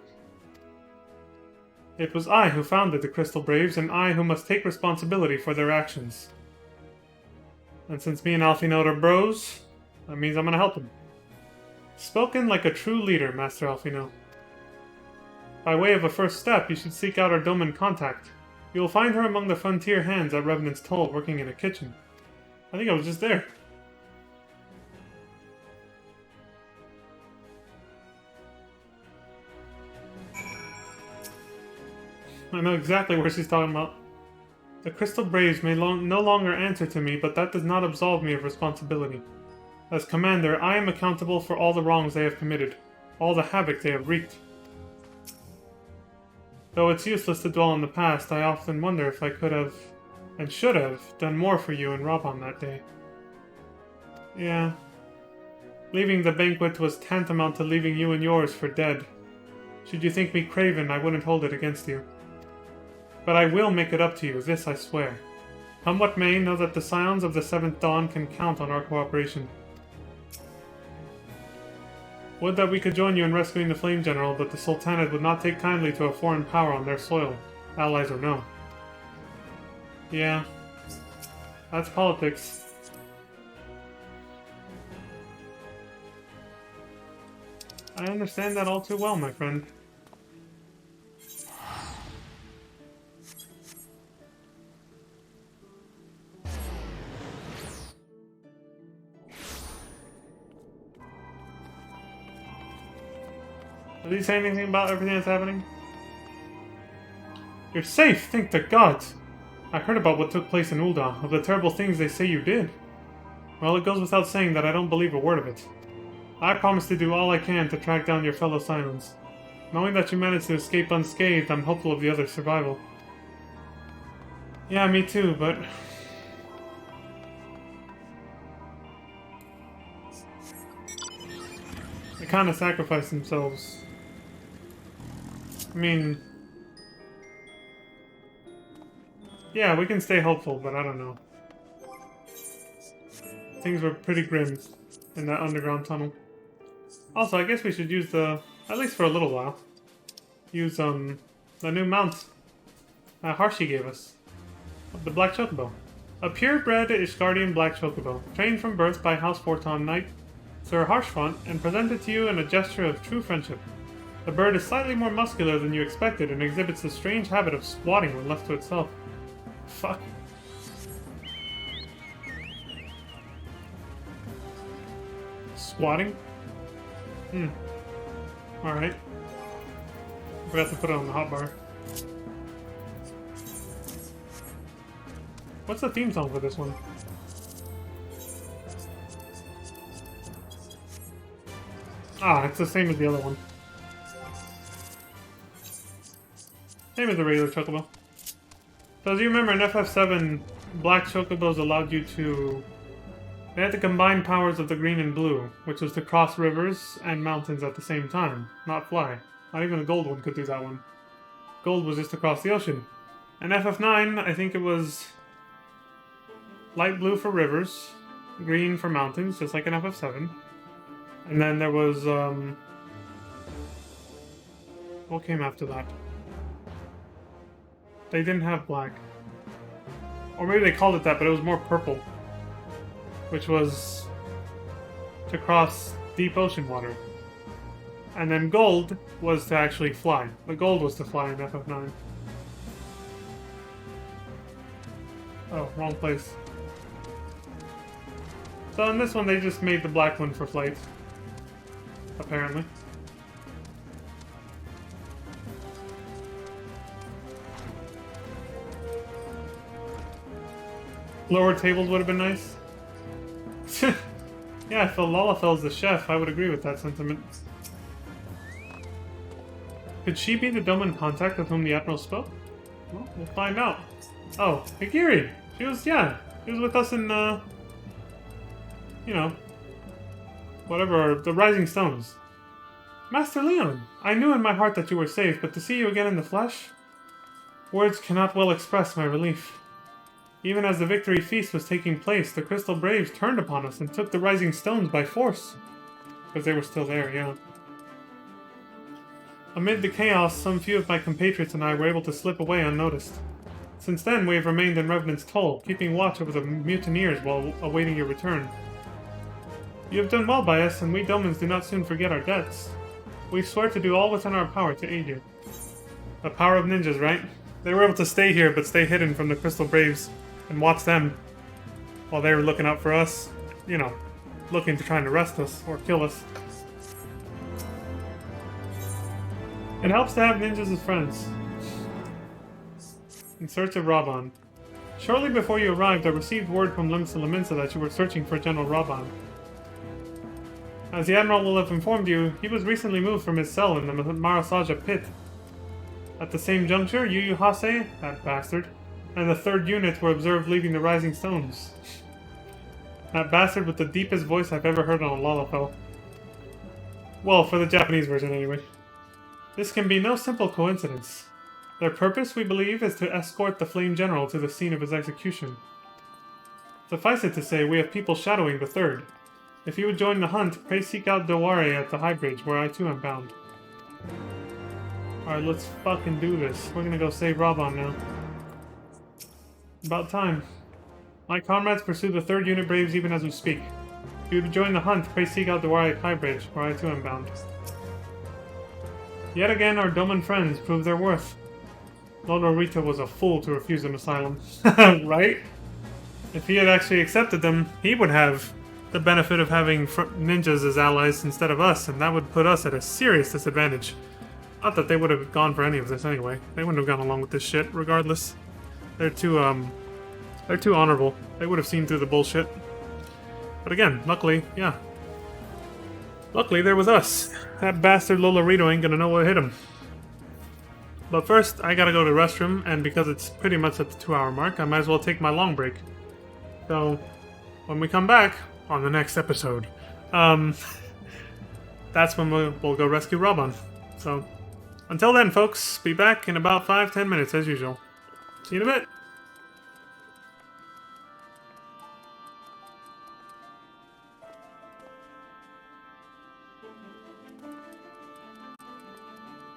It was I who founded the Crystal Braves, and I who must take responsibility for their actions. And since me and Alphinaud are bros, that means I'm gonna help him. Spoken like a true leader, Master Alphinaud. By way of a first step, you should seek out our Doman contact. You will find her among the frontier hands at Revenant's Toll, working in a kitchen. I think I was just there. I know exactly where she's talking about. The Crystal Braves may no longer answer to me, but that does not absolve me of responsibility. As commander, I am accountable for all the wrongs they have committed, all the havoc they have wreaked. Though it's useless to dwell on the past, I often wonder if I could have, and should have, done more for you and Robon that day. Yeah. Leaving the banquet was tantamount to leaving you and yours for dead. Should you think me craven, I wouldn't hold it against you. But I will make it up to you, this I swear. Come what may, know that the Scions of the Seventh Dawn can count on our cooperation. Would that we could join you in rescuing the Flame General, but the Sultanate would not take kindly to a foreign power on their soil, allies or no. Yeah. That's politics. I understand that all too well, my friend. Did he say anything about everything that's happening? You're safe, thank the gods! I heard about what took place in Ul'dah, of the terrible things they say you did. Well, it goes without saying that I don't believe a word of it. I promise to do all I can to track down your fellow Scions. Knowing that you managed to escape unscathed, I'm hopeful of the other's survival. Yeah, me too, but... they kind of sacrificed themselves. I mean... yeah, we can stay hopeful, but I don't know. Things were pretty grim in that underground tunnel. Also, I guess we should use the... at least for a little while. Use, the new mount Harshi gave us. The Black Chocobo. A purebred Ishgardian Black Chocobo, trained from birth by House Forton Knight Sir Harshfront, and presented to you in a gesture of true friendship. The bird is slightly more muscular than you expected and exhibits the strange habit of squatting when left to itself. Fuck. Squatting? Alright. Forgot to put it on the hotbar. What's the theme song for this one? Ah, it's the same as the other one. Same as the regular Chocobo. So as you remember, in FF7, Black Chocobos allowed you to... they had to combine powers of the green and blue, which was to cross rivers and mountains at the same time, not fly. Not even the gold one could do that one. Gold was just to cross the ocean. In FF9, I think it was light blue for rivers, green for mountains, just like in FF7. And then there was, what came after that? They didn't have black. Or maybe they called it that, but it was more purple. Which was to cross deep ocean water. And then gold was to actually fly. The gold was to fly in FF9. Oh, wrong place. So in this one, they just made the black one for flight. Apparently. Lower tables would have been nice. Yeah, if Lalafel's the chef, I would agree with that sentiment. Could she be the Doman contact with whom the Admiral spoke? Well, we'll find out. Oh, Higiri! She was with us in, you know, whatever, the Rising Stones. Master Leon, I knew in my heart that you were safe, but to see you again in the flesh? Words cannot well express my relief. Even as the victory feast was taking place, the Crystal Braves turned upon us and took the Rising Stones by force. Because they were still there, yeah. Amid the chaos, some few of my compatriots and I were able to slip away unnoticed. Since then, we have remained in Revenant's Toll, keeping watch over the mutineers while awaiting your return. You have done well by us, and we Domans do not soon forget our debts. We swear to do all within our power to aid you. The power of ninjas, right? They were able to stay here, but stay hidden from the Crystal Braves, and watch them while they were looking out for us, you know, looking to try and arrest us or kill us. It helps to have ninjas as friends. In search of Raban. Shortly before you arrived, I received word from Limsa Laminsa that you were searching for General Raban. As the Admiral will have informed you, he was recently moved from his cell in the Marasaja pit. At the same juncture, Yu Yu Hase, that bastard, and the 3rd unit were observed leaving the Rising Stones. That bastard with the deepest voice I've ever heard on a Lalafell. Well, for the Japanese version anyway. This can be no simple coincidence. Their purpose, we believe, is to escort the Flame General to the scene of his execution. Suffice it to say, we have people shadowing the 3rd. If you would join the hunt, pray seek out Deware at the High Bridge, where I too am bound. Alright, let's fucking do this. We're gonna go save Raban now. About time. My comrades pursue the 3rd Unit Braves even as we speak. If you would join the hunt, pray seek out Deware at High Bridge, where I too am bound. Yet again, our Doman friends prove their worth. Lord Rita was a fool to refuse them asylum. Right? If he had actually accepted them, he would have the benefit of having ninjas as allies instead of us, and that would put us at a serious disadvantage. Not that they would have gone for any of this anyway. They wouldn't have gone along with this shit, regardless. They're too honorable. They would have seen through the bullshit. But again, luckily, yeah. Luckily, there was us. That bastard Lolorito ain't gonna know what hit him. But first, I gotta go to the restroom, and because it's pretty much at the 2-hour mark, I might as well take my long break. So, when we come back, on the next episode, that's when we'll go rescue Raban. So, until then, folks, be back in about 5-10 minutes as usual. See you in a bit.